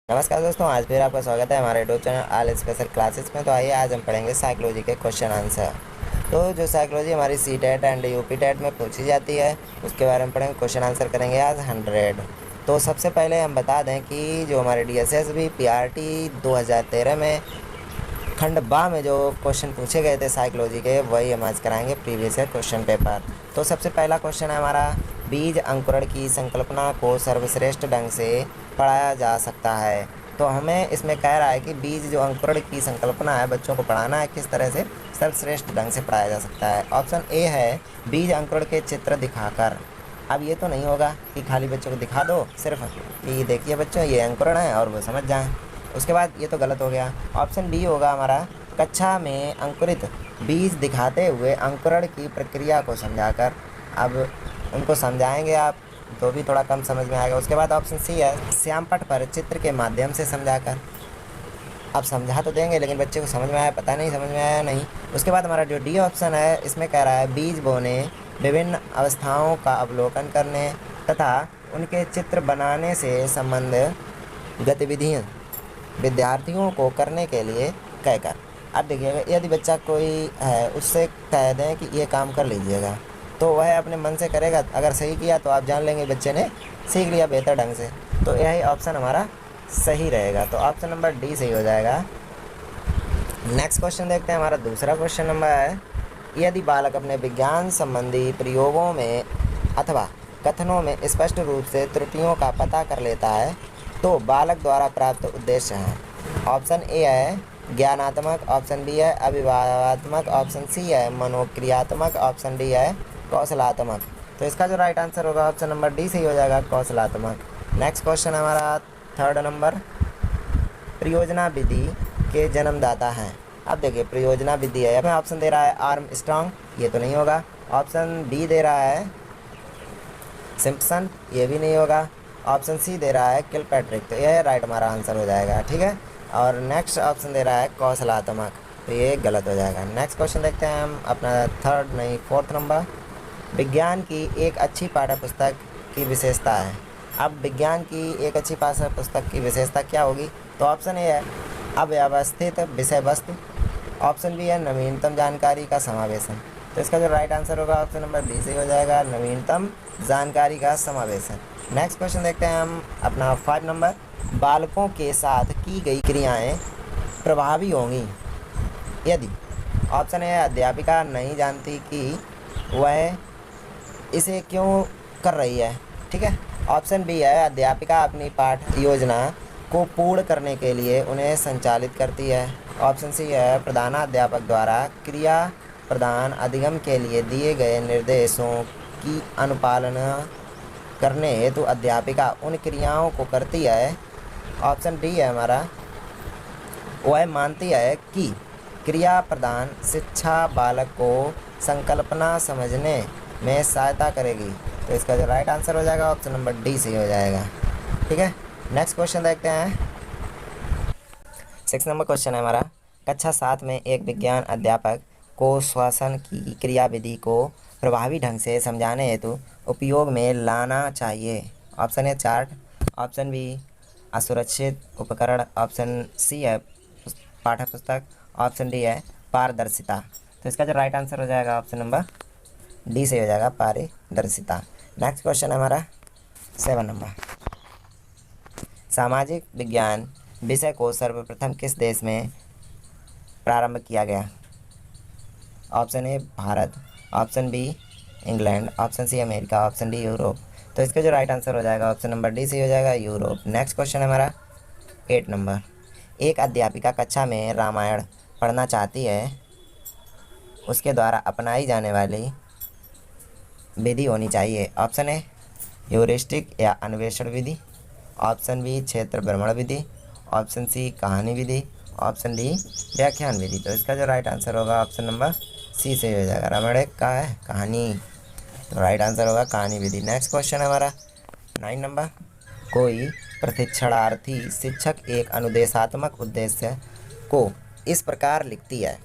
नमस्कार दोस्तों, आज फिर आपका स्वागत है हमारे YouTube channel all special classes में। तो आइए आज हम पढ़ेंगे साइकोलॉजी के क्वेश्चन आंसर। तो जो साइकोलॉजी हमारी C TET and UP TET में पूछी जाती है उसके बारे में पढ़ेंगे। क्वेश्चन आंसर करेंगे आज 100। तो सबसे पहले हम बता दें कि जो हमारे DSSB PRT 2013 में खंड बा में जो क्वेश्चन पूछे गए थे साइकोलॉजी के, वही हम आज कराएंगे प्रीवियस ईयर क्वेश्चन पेपर। तो सबसे पहला क्वेश्चन है हमारा, बीज अंकुरण की संकल्पना को सर्वश्रेष्ठ ढंग से पढ़ाया जा सकता है। तो हमें इसमें कह रहा है कि बीज जो अंकुरण की संकल्पना है बच्चों को पढ़ाना है, किस तरह से सर्वश्रेष्ठ ढंग से पढ़ाया जा सकता है। ऑप्शन ए है बीज अंकुरण के चित्र दिखाकर। अब ये तो नहीं होगा कि खाली बच्चों को दिखा दो सिर्फ कि देखिए बच्चों ये अंकुरण है और वो समझ जाएं। उसके बाद ये तो गलत हो गया। ऑप्शन बी होगा हमारा, कक्षा में अंकुरित बीज दिखाते हुए अंकुरण की प्रक्रिया को समझाकर। अब उनको समझाएंगे आप तो भी थोड़ा कम समझ में आएगा। उसके बाद ऑप्शन सी है, श्यामपट्ट पर चित्र के माध्यम से समझाकर। अब समझा तो देंगे लेकिन बच्चे को समझ में आया, पता नहीं समझ में आया नहीं। उसके बाद हमारा जो डी ऑप्शन है इसमें कह रहा है बीज बोने, विभिन्न अवस्थाओं का अवलोकन करने तथा उनके चित्र बनाने से संबंध गतिविधियाँ विद्यार्थियों को करने के लिए कहकर। अब देखिएगा, यदि बच्चा कोई है उससे कह दें कि ये काम कर लीजिएगा तो वह अपने मन से करेगा। अगर सही किया तो आप जान लेंगे बच्चे ने सीख लिया बेहतर ढंग से। तो यही ऑप्शन हमारा सही रहेगा। तो ऑप्शन नंबर डी सही हो जाएगा। नेक्स्ट क्वेश्चन देखते हैं। हमारा दूसरा क्वेश्चन नंबर है, यदि बालक अपने विज्ञान संबंधी प्रयोगों में अथवा कथनों में स्पष्ट रूप से त्रुटियों का पता कर लेता है तो बालक द्वारा प्राप्त उद्देश्य हैं। ऑप्शन ए है ज्ञानात्मक, ऑप्शन बी है अभिभावात्मक, ऑप्शन सी है मनोक्रियात्मक, ऑप्शन डी है कौशलात्मक। तो इसका जो राइट आंसर होगा ऑप्शन नंबर डी सही हो जाएगा, कौशलात्मक। नेक्स्ट क्वेश्चन हमारा थर्ड नंबर, परियोजना विधि के जन्मदाता हैं। अब देखिए परियोजना विधि है, यहाँ ऑप्शन दे रहा है आर्मस्ट्रॉन्ग, ये तो नहीं होगा। ऑप्शन बी दे रहा है सिम्पसन, ये भी नहीं होगा। ऑप्शन सी दे रहा है किलपैट्रिक, तो यह राइट हमारा आंसर हो जाएगा, ठीक है। और नेक्स्ट ऑप्शन दे रहा है कौशलात्मक, तो ये गलत हो जाएगा। नेक्स्ट क्वेश्चन देखते हैं हम अपना फोर्थ नंबर, विज्ञान की एक अच्छी पाठ्य पुस्तक की विशेषता है। अब विज्ञान की एक अच्छी पाठ्य पुस्तक की विशेषता क्या होगी? तो ऑप्शन ए है अव्यवस्थित विषय वस्तु, ऑप्शन बी है नवीनतम जानकारी का समावेशन। तो इसका जो राइट आंसर होगा ऑप्शन नंबर बी सही हो जाएगा, नवीनतम जानकारी का समावेशन। नेक्स्ट क्वेश्चन देखते हैं हम अपना 5 नंबर, बालकों के साथ की गई क्रियाएं प्रभावी होंगी यदि। ऑप्शन ए अध्यापिका नहीं जानती कि वह इसे क्यों कर रही है, ठीक है। ऑप्शन बी है अध्यापिका अपनी पाठ योजना को पूर्ण करने के लिए उन्हें संचालित करती है। ऑप्शन सी है प्रधानाध्यापक द्वारा क्रिया प्रदान अधिगम के लिए दिए गए निर्देशों की अनुपालना करने हेतु अध्यापिका उन क्रियाओं को करती है। ऑप्शन डी है हमारा, वह मानती है कि क्रिया प्रदान शिक्षा बालक को संकल्पना समझने में सहायता करेगी। तो इसका जो राइट आंसर हो जाएगा ऑप्शन नंबर डी सही हो जाएगा, ठीक है। नेक्स्ट क्वेश्चन देखते हैं। 6 नंबर क्वेश्चन है हमारा, कक्षा 7 में एक विज्ञान अध्यापक को श्वसन की क्रियाविधि को प्रभावी ढंग से समझाने हेतु उपयोग में लाना चाहिए। Option A chart, option B असुरक्षित उपकरण, ऑप्शन सी है पाठ्य पुस्तक, ऑप्शन डी है पारदर्शिता। तो इसका जो राइट आंसर हो जाएगा ऑप्शन नंबर डी से हो जाएगा, पारदर्शिता। नेक्स्ट क्वेश्चन है हमारा 7 नंबर, सामाजिक विज्ञान विषय को सर्वप्रथम किस देश में प्रारंभ किया गया? Option A Bharat, option B England, option C America, option D Europe. तो इसका जो राइट आंसर हो जाएगा ऑप्शन नंबर डी से हो जाएगा, यूरोप। नेक्स्ट क्वेश्चन है हमारा 8 नंबर, एक अध्यापिका कक्षा में रामायण पढ़ना चाहती है, उसके द्वारा अपनाई जाने वाली विधि होनी चाहिए। ऑप्शन ए ह्यूरिस्टिक या अन्वेषण विधि, ऑप्शन बी क्षेत्र भ्रमण विधि, ऑप्शन सी कहानी विधि, ऑप्शन डी व्याख्यान विधि। तो इसका जो राइट आंसर होगा ऑप्शन नंबर सी से हो जाएगा, रामायण एक का है कहानी, तो राइट आंसर होगा कहानी विधि। नेक्स्ट क्वेश्चन है हमारा 9 नंबर, कोई प्रशिक्षणार्थी शिक्षक एक अनुदेशात्मक उद्देश्य को इस प्रकार लिखती है,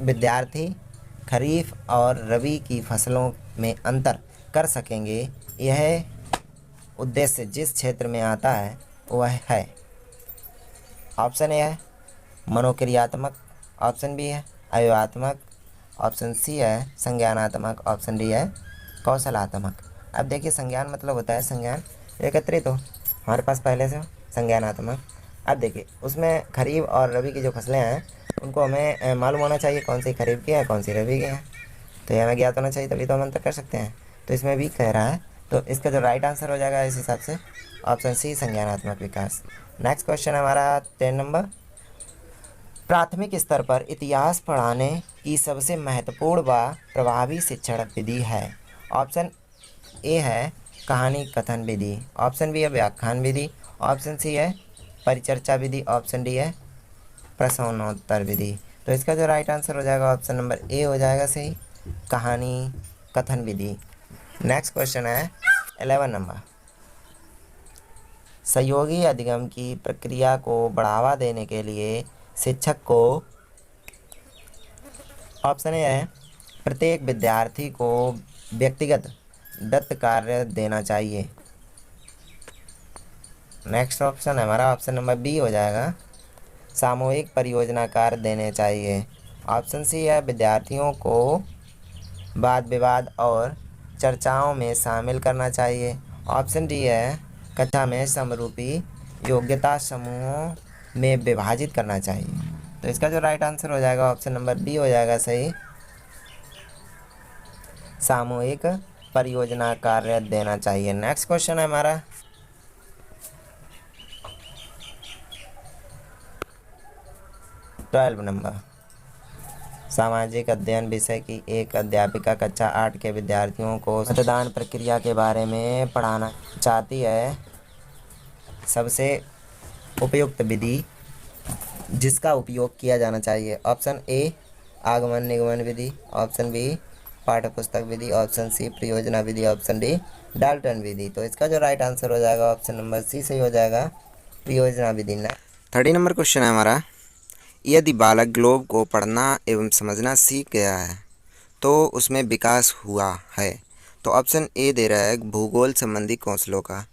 विद्यार्थी खरीफ और रबी की फसलों में अंतर कर सकेंगे। यह उद्देश्य जिस क्षेत्र में आता है वह है। ऑप्शन ए है मनोक्रियात्मक, ऑप्शन बी है अव्ययात्मक, ऑप्शन सी है संज्ञानात्मक, ऑप्शन डी है कौशलात्मक। अब देखिए संज्ञान मतलब होता है संज्ञान एकत्रित हो, हमारे पास पहले से हो। संज्ञानात्मक, अब देखिए उसमें खरीफ और रबी की जो फसलें हैं उनको हमें मालूम होना चाहिए कौन सी खरीफ की है कौन सी रबी की है, तो ये हमें ज्ञात होना चाहिए तभी तो हम अंतर कर सकते हैं। तो इसमें भी कह रहा है, तो इसका जो राइट आंसर हो जाएगा इस हिसाब से ऑप्शन सी संज्ञानात्मक विकास। नेक्स्ट क्वेश्चन है हमारा 10 नंबर। प्राथमिक स्तर पर इतिहास पढ़ाने की सबसे महत्वपूर्ण व प्रभावी शिक्षण विधि है। ऑप्शन ए है कहानी कथन विधि, ऑप्शन बी है व्याख्यान विधि, ऑप्शन सी है परिचर्चा विधि, ऑप्शन डी है प्रश्नोत्तर विधि। तो इसका जो राइट आंसर हो जाएगा ऑप्शन नंबर ए हो जाएगा सही, कहानी कथन विधि। नेक्स्ट क्वेश्चन है 11 नंबर। सहयोगी अधिगम की प्रक्रिया को बढ़ावा देने के लिए शिक्षक को, ऑप्शन ए है प्रत्येक विद्यार्थी को व्यक्तिगत दत्त कार्य देना चाहिए। नेक्स्ट ऑप्शन है हमारा ऑप्शन नंबर बी हो जाएगा सामूहिक परियोजना कार्य देने चाहिए। ऑप्शन सी है विद्यार्थियों को वाद विवाद और चर्चाओं में शामिल करना चाहिए। ऑप्शन डी है कक्षा में समरूपी योग्यता समूहों में विभाजित करना चाहिए। तो इसका जो राइट आंसर हो जाएगा ऑप्शन नंबर बी हो जाएगा सही, सामूहिक परियोजना कार्य देना चाहिए। नेक्स्ट क्वेश्चन है हमारा 12 नंबर। सामाजिक अध्ययन विषय की एक अध्यापिका कक्षा 8 के विद्यार्थियों को मतदान प्रक्रिया के बारे में पढ़ाना चाहती है। सबसे उपयुक्त विधि जिसका उपयोग किया जाना चाहिए, ऑप्शन ए आगमन निगमन विधि, ऑप्शन बी पाठ्य पुस्तक विधि, ऑप्शन सी परियोजना विधि, ऑप्शन डी डाल्टन विधि। तो इसका जो राइट आंसर हो जाएगा ऑप्शन नंबर सी सही हो जाएगा, परियोजना विधि। ना 30 नंबर क्वेश्चन है हमारा। यदि बालक ग्लोब को पढ़ना एवं समझना सीख गया है तो उसमें विकास हुआ है। तो ऑप्शन ए दे रहा है भूगोल संबंधी कौशलों का,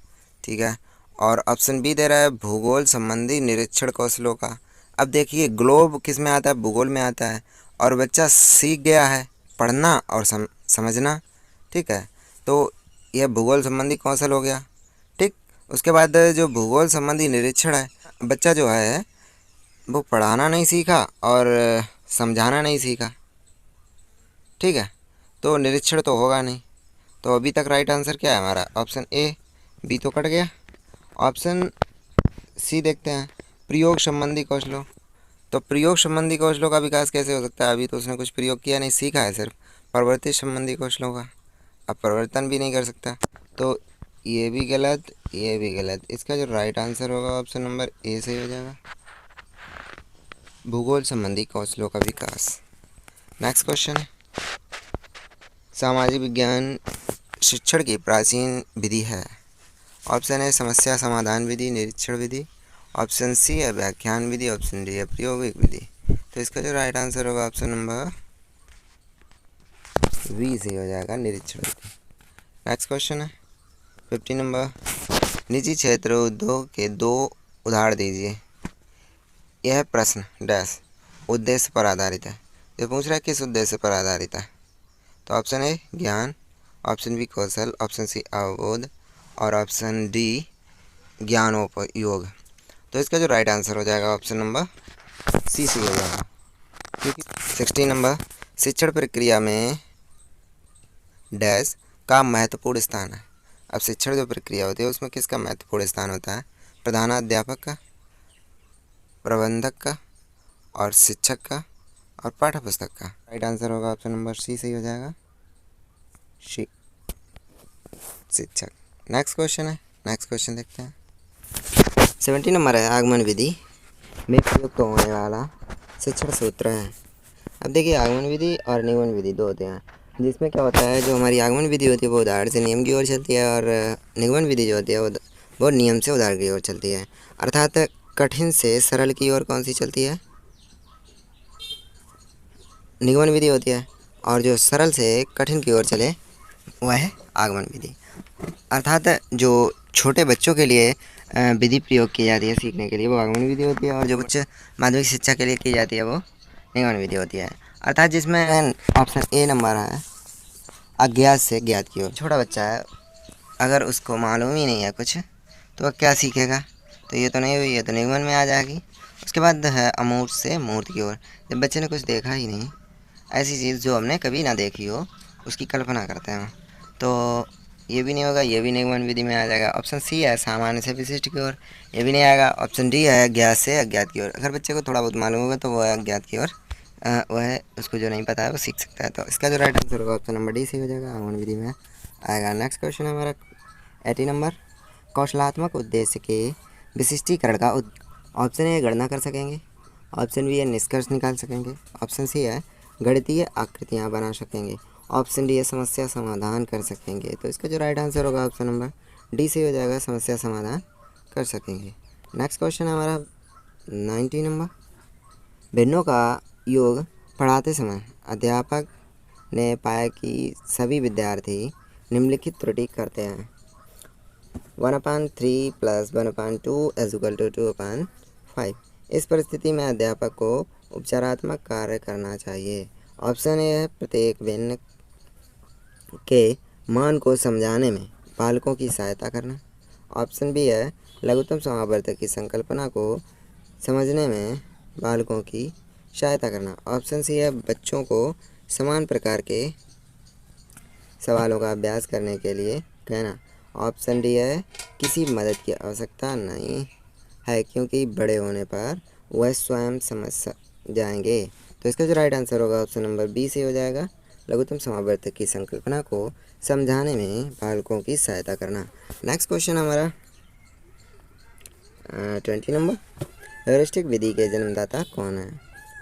ठीक है, और ऑप्शन बी दे रहा है भूगोल संबंधी निरीक्षण कौशलों का। अब देखिए ग्लोब किस में आता है, भूगोल में आता है, और बच्चा सीख गया है पढ़ना और समझना, ठीक है, तो यह भूगोल संबंधी कौशल हो गया। ठीक, उसके बाद जो भूगोल संबंधी निरीक्षण है, बच्चा जो है वो पढ़ाना नहीं सीखा और समझाना नहीं सीखा, ठीक है, तो निरीक्षण तो होगा नहीं। तो अभी तक राइट आंसर क्या है हमारा, ऑप्शन ए, बी तो कट गया। ऑप्शन सी देखते हैं प्रयोग संबंधी कौशलों। तो प्रयोग संबंधी कौशलों का विकास कैसे हो सकता है, अभी तो उसने कुछ प्रयोग किया नहीं, सीखा है सिर्फ प्रवृत्ति संबंधी कौशलों का, अब परिवर्तन भी नहीं कर सकता। तो ये भी गलत, ये भी गलत। इसका जो राइट आंसर होगा ऑप्शन नंबर ए सही हो जाएगा, भूगोल संबंधी कौशलों का विकास। नेक्स्ट क्वेश्चन है, सामाजिक विज्ञान शिक्षण की प्राचीन विधि है। ऑप्शन है समस्या समाधान विधि, निरीक्षण विधि, ऑप्शन सी है व्याख्यान विधि, ऑप्शन डी है प्रायोगिक विधि। तो इसका जो राइट आंसर होगा ऑप्शन नंबर बी सही हो जाएगा, निरीक्षण विधि। नेक्स्ट क्वेश्चन है 50 नंबर। निजी क्षेत्र उद्योग के 2 उदाहरण दीजिए। यह प्रश्न डैश उद्देश्य पर आधारित है। ये पूछ रहा है किस उद्देश्य पर आधारित है। तो ऑप्शन ए ज्ञान, ऑप्शन बी कौशल, ऑप्शन सी अवबोध, और ऑप्शन डी ज्ञानोपयोग। तो इसका जो राइट आंसर हो जाएगा ऑप्शन नंबर सी सी हो जाएगा, क्योंकि 60 नंबर। शिक्षण प्रक्रिया में डैश का महत्वपूर्ण स्थान है। अब शिक्षण जो प्रक्रिया होती है उसमें किसका महत्वपूर्ण स्थान होता है, प्रधानाध्यापक का, प्रबंधक का, और शिक्षक का, और पाठ्य पुस्तक का। राइट आंसर होगा ऑप्शन नंबर सी सही हो जाएगा, शिक्षक। नेक्स्ट क्वेश्चन है, नेक्स्ट क्वेश्चन देखते हैं। 70 नंबर है, आगमन विधि में प्रयुक्त होने वाला शिक्षण सूत्र है। अब देखिए आगमन विधि और निगमन विधि 2 होते हैं, जिसमें क्या होता है, जो हमारी आगमन विधि होती है वो उदाहरण से नियम की ओर चलती है, और निगमन विधि जो होती है वो नियम से उदाहरण की ओर चलती है। अर्थात कठिन से सरल की ओर कौन सी चलती है, निगमन विधि होती है, और जो सरल से कठिन की ओर चले वह है आगमन विधि। अर्थात जो छोटे बच्चों के लिए विधि प्रयोग की जाती है सीखने के लिए वो आगमन विधि होती है, और जो उच्च माध्यमिक शिक्षा के लिए की जाती है वो निगमन विधि होती है। अर्थात जिसमें ऑप्शन ए नंबर है अज्ञात से ज्ञात की ओर। छोटा बच्चा है, अगर उसको मालूम ही नहीं है कुछ तो वह क्या सीखेगा, तो ये तो नहीं हुई, ये तो निगमन में आ जाएगी। उसके बाद है अमूर्त से मूर्त की ओर। जब बच्चे ने कुछ देखा ही नहीं, ऐसी चीज़ जो हमने कभी ना देखी हो उसकी कल्पना करते हैं, तो ये भी नहीं होगा, ये भी निगमन विधि में आ जाएगा। ऑप्शन सी है सामान्य से विशिष्ट की ओर, ये भी नहीं आएगा। ऑप्शन डी है ज्ञात से अज्ञात की ओर। अगर बच्चे को थोड़ा बहुत मालूम होगा तो वह अज्ञात की ओर, वह उसको जो नहीं पता है वो सीख सकता है। तो इसका जो राइट आंसर होगा ऑप्शन नंबर डी सही हो जाएगा, आगमन विधि में आएगा। नेक्स्ट क्वेश्चन है हमारा 80 नंबर, कौशलात्मक उद्देश्य के विशिष्टीकरण का ऑप्शन ए गणना कर सकेंगे, ऑप्शन बी है निष्कर्ष निकाल सकेंगे, ऑप्शन सी है गणितीय आकृतियाँ बना सकेंगे, ऑप्शन डी है समस्या समाधान कर सकेंगे। तो इसका जो राइट आंसर होगा ऑप्शन नंबर डी से हो जाएगा, समस्या समाधान कर सकेंगे। नेक्स्ट क्वेश्चन है हमारा 90 नंबर, भिन्नों का योग पढ़ाते समय अध्यापक ने पाया कि सभी विद्यार्थी निम्नलिखित त्रुटि करते हैं। 1/3 + 1/2 = 2/5। इस परिस्थिति में अध्यापक को उपचारात्मक कार्य करना चाहिए। ऑप्शन ए है प्रत्येक भिन्न के मान को समझाने में बालकों की सहायता करना, ऑप्शन बी है लघुत्तम समावर्तक की संकल्पना को समझने में बालकों की सहायता करना, ऑप्शन सी है बच्चों को समान प्रकार के सवालों का अभ्यास करने के लिए कहना, ऑप्शन डी है किसी मदद की आवश्यकता नहीं है क्योंकि बड़े होने पर वह स्वयं समझ जाएंगे। तो इसका जो राइट आंसर होगा ऑप्शन नंबर बी से हो जाएगा, लघुत्तम समावर्तक की संकल्पना को समझाने में बालकों की सहायता करना। नेक्स्ट क्वेश्चन हमारा 20 नंबर, हेयुरिस्टिक विधि के जन्मदाता कौन है।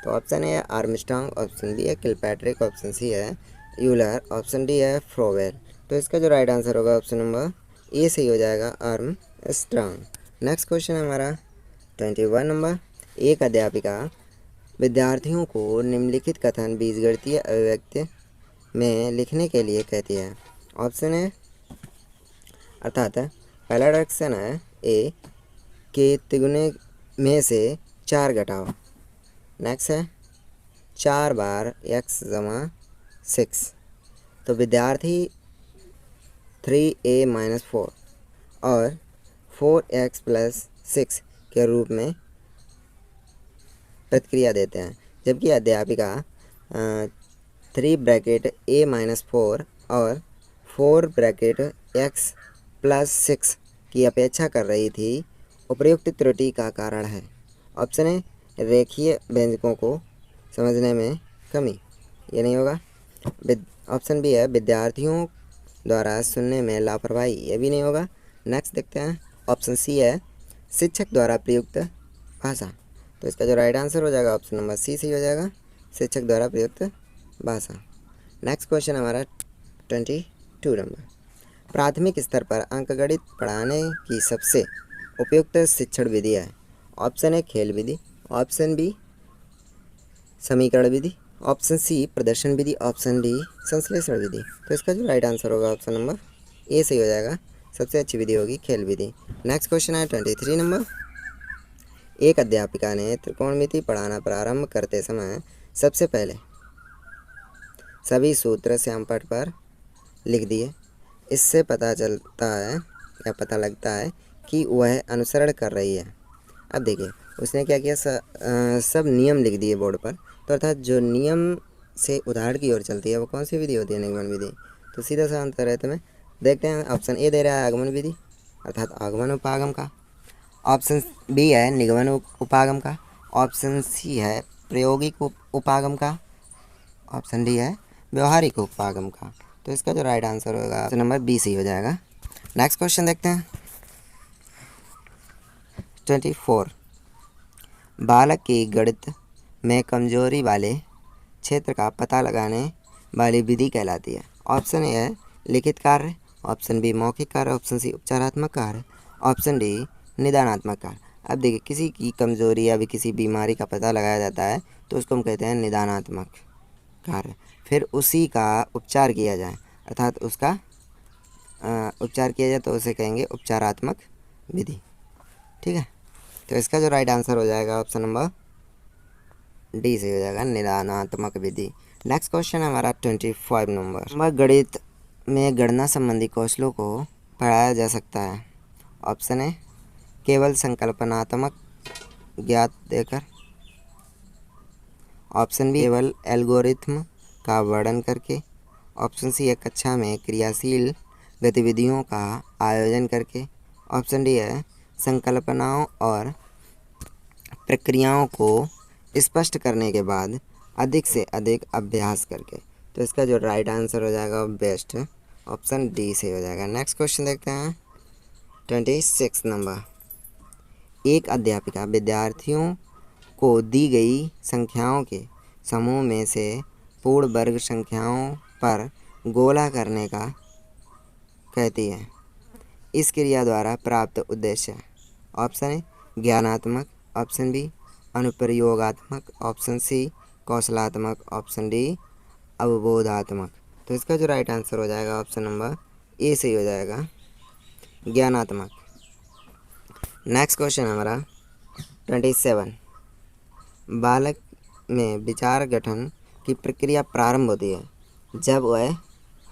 तो ऑप्शन ए है आर्मस्ट्रांग, ऑप्शन बी है किलपैट्रिक, ऑप्शन सी है यूलर, ऑप्शन डी है फ्रोवेल। तो इसका जो राइट आंसर होगा ऑप्शन नंबर ए सही हो जाएगा, आर्मस्ट्रांग। नेक्स्ट क्वेश्चन है हमारा 21 नंबर, एक अध्यापिका विद्यार्थियों को निम्नलिखित कथन बीजगणितीय अभिव्यक्ति में लिखने के लिए कहती है। ऑप्शन है अर्थात पहला डायरेक्शन है ए के तिगुने में से 4 घटाओ, नेक्स्ट है 4 बार x जमा 6, तो विद्यार्थी 3a - 4 और 4x + 6 के रूप में प्रतिक्रिया देते हैं, जबकि अध्यापिका 3 (a - 4 और 4 (x + 6 की अपेक्षा कर रही थी। उपर्युक्त त्रुटि का कारण है। ऑप्शन ए रेखीय व्यंजकों को समझने में कमी, ये नहीं होगा। ऑप्शन बी है विद्यार्थियों द्वारा सुनने में लापरवाही, ये भी नहीं होगा। नेक्स्ट देखते हैं, ऑप्शन सी है शिक्षक द्वारा प्रयुक्त भाषा। तो इसका जो राइट आंसर हो जाएगा ऑप्शन नंबर सी सही हो जाएगा, शिक्षक द्वारा प्रयुक्त भाषा। नेक्स्ट क्वेश्चन हमारा 22 नंबर, प्राथमिक स्तर पर अंकगणित पढ़ाने की सबसे उपयुक्त शिक्षण विधि है। ऑप्शन ए खेल विधि, ऑप्शन बी समीकरण विधि, ऑप्शन सी प्रदर्शन विधि, ऑप्शन डी संश्लेषण विधि। तो इसका जो राइट आंसर होगा ऑप्शन नंबर ए सही हो जाएगा, सबसे अच्छी विधि होगी खेल विधि। नेक्स्ट क्वेश्चन है 23 नंबर, एक अध्यापिका ने त्रिकोणमिति पढ़ाना प्रारंभ करते समय सबसे पहले सभी सूत्र श्यामपट्ट पर लिख दिए। इससे पता चलता है या पता लगता है कि वह अनुसरण कर रही है। अब देखिए उसने क्या किया, सब नियम लिख दिए बोर्ड पर। तो अर्थात जो नियम से उदाहरण की ओर चलती है वो कौन सी विधि होती है, निगमन विधि। तो सीधा सा आंसर है, तुम्हें देखते हैं। ऑप्शन ए दे रहा है आगमन विधि अर्थात आगमन उपागम का, ऑप्शन बी है निगमन उपागम का, ऑप्शन सी है प्रायोगिक उपागम का, ऑप्शन डी है व्यवहारिक उपागम का। तो इसका जो राइट आंसर होगा ऑप्शन नंबर बी सही हो जाएगा। नेक्स्ट क्वेश्चन देखते हैं 24, बालक की गणित में कमजोरी वाले क्षेत्र का पता लगाने वाली विधि कहलाती है। ऑप्शन ए है लिखित कार्य, ऑप्शन बी मौखिक कार्य, ऑप्शन सी उपचारात्मक कार्य, ऑप्शन डी निदानात्मक कार्य। अब देखिए किसी की कमजोरी या भी किसी बीमारी का पता लगाया जाता है तो उसको हम कहते हैं निदानात्मक कार्य। फिर उसी का उपचार किया जाए अर्थात उसका उपचार किया जाए तो उसे कहेंगे उपचारात्मक विधि। ठीक है। तो इसका जो राइट आंसर हो जाएगा ऑप्शन नंबर डी से हो जाएगा, निदानात्मक विधि। नेक्स्ट क्वेश्चन है हमारा 25 नंबर। गणित में गणना संबंधी कौशलों को पढ़ाया जा सकता है। ऑप्शन है केवल संकल्पनात्मक ज्ञात देकर, ऑप्शन बी केवल एल्गोरिथम का वर्णन करके, ऑप्शन सी है कक्षा में क्रियाशील गतिविधियों का आयोजन करके, ऑप्शन डी है संकल्पनाओं और प्रक्रियाओं को स्पष्ट करने के बाद अधिक से अधिक अभ्यास करके। तो इसका जो राइट आंसर हो जाएगा बेस्ट ऑप्शन डी से हो जाएगा। नेक्स्ट क्वेश्चन देखते हैं 26 नंबर। एक अध्यापिका विद्यार्थियों को दी गई संख्याओं के समूह में से पूर्ण वर्ग संख्याओं पर गोला करने का कहती है। इस क्रिया द्वारा प्राप्त उद्देश्य, ऑप्शन ए ज्ञानात्मक, ऑप्शन बी अनुप्रयोगात्मक, ऑप्शन सी कौशलात्मक, ऑप्शन डी अवबोधात्मक। तो इसका जो राइट आंसर हो जाएगा ऑप्शन नंबर ए से ही हो जाएगा, ज्ञानात्मक। नेक्स्ट क्वेश्चन हमारा 27। बालक में विचार गठन की प्रक्रिया प्रारंभ होती है जब वह,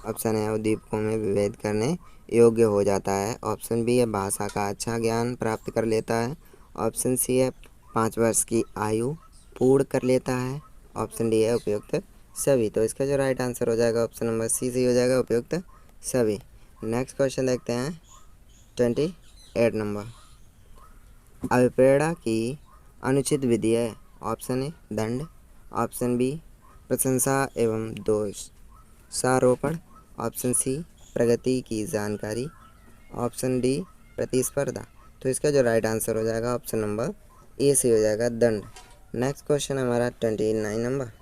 ऑप्शन है उद्दीपकों में विभेद करने योग्य हो जाता है, ऑप्शन बी है भाषा का अच्छा ज्ञान प्राप्त कर लेता है, ऑप्शन सी है 5 वर्ष की आयु पूर्ण कर लेता है, ऑप्शन डी है उपयुक्त सभी। तो इसका जो राइट आंसर हो जाएगा ऑप्शन नंबर सी से हो जाएगा, उपयुक्त सभी। नेक्स्ट क्वेश्चन देखते हैं 28 नंबर। अभिप्रेरणा की अनुचित विधि है। ऑप्शन ए दंड, ऑप्शन बी प्रशंसा एवं दोषारोपण, ऑप्शन सी प्रगति की जानकारी, ऑप्शन डी प्रतिस्पर्धा। तो इसका जो राइट आंसर हो जाएगा ऑप्शन नंबर ए से हो जाएगा, दंड। नेक्स्ट क्वेश्चन हमारा 29 नंबर।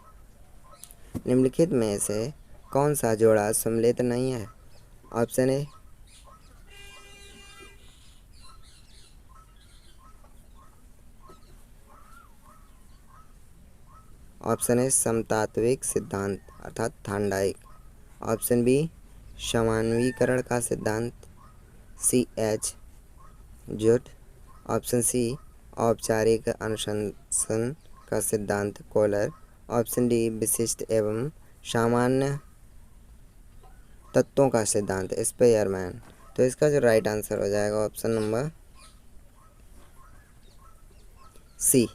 निम्नलिखित में से कौन सा जोड़ा सम्मिलित नहीं है। ऑप्शन ए समतात्विक सिद्धांत अर्थात थांडाइक, ऑप्शन बी समानवीकरण का सिद्धांत CH जुट, ऑप्शन सी औपचारिक अनुशंसन का सिद्धांत कोलर, ऑप्शन डी विशिष्ट एवं सामान्य तत्वों का सिद्धांत स्पेयरमैन। तो इसका जो राइट आंसर हो जाएगा ऑप्शन नंबर सी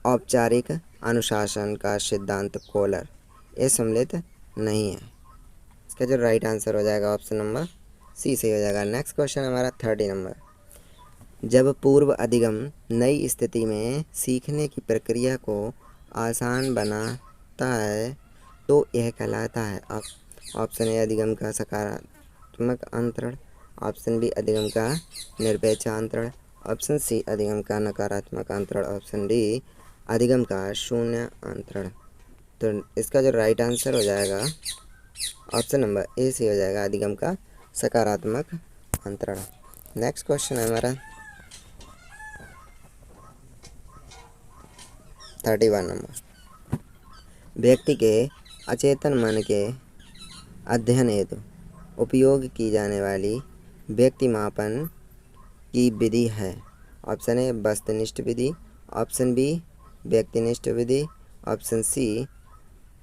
औपचारिक अनुशासन का सिद्धांत कोलर, ये सम्मिलित नहीं है। इसका जो राइट आंसर हो जाएगा ऑप्शन नंबर सी से हो जाएगा। नेक्स्ट क्वेश्चन हमारा 30 नंबर। जब पूर्व अधिगम नई स्थिति में सीखने की प्रक्रिया को आसान बनाता है तो यह कहलाता है। ऑप्शन ए अधिगम का सकारात्मक अंतरण, ऑप्शन बी अधिगम का निरपेक्ष अंतरण, ऑप्शन सी अधिगम का नकारात्मक अंतरण, ऑप्शन डी अधिगम का शून्य अंतरण। तो इसका जो राइट आंसर हो जाएगा ऑप्शन नंबर ए से हो जाएगा, अधिगम का सकारात्मक अंतरण। नेक्स्ट क्वेश्चन है हमारा 31 नंबर। व्यक्ति के अचेतन मन के अध्ययन हेतु उपयोग की जाने वाली व्यक्ति मापन की विधि है। ऑप्शन ए वस्तुनिष्ठ विधि, ऑप्शन बी व्यक्तिनिष्ठ विधि, ऑप्शन सी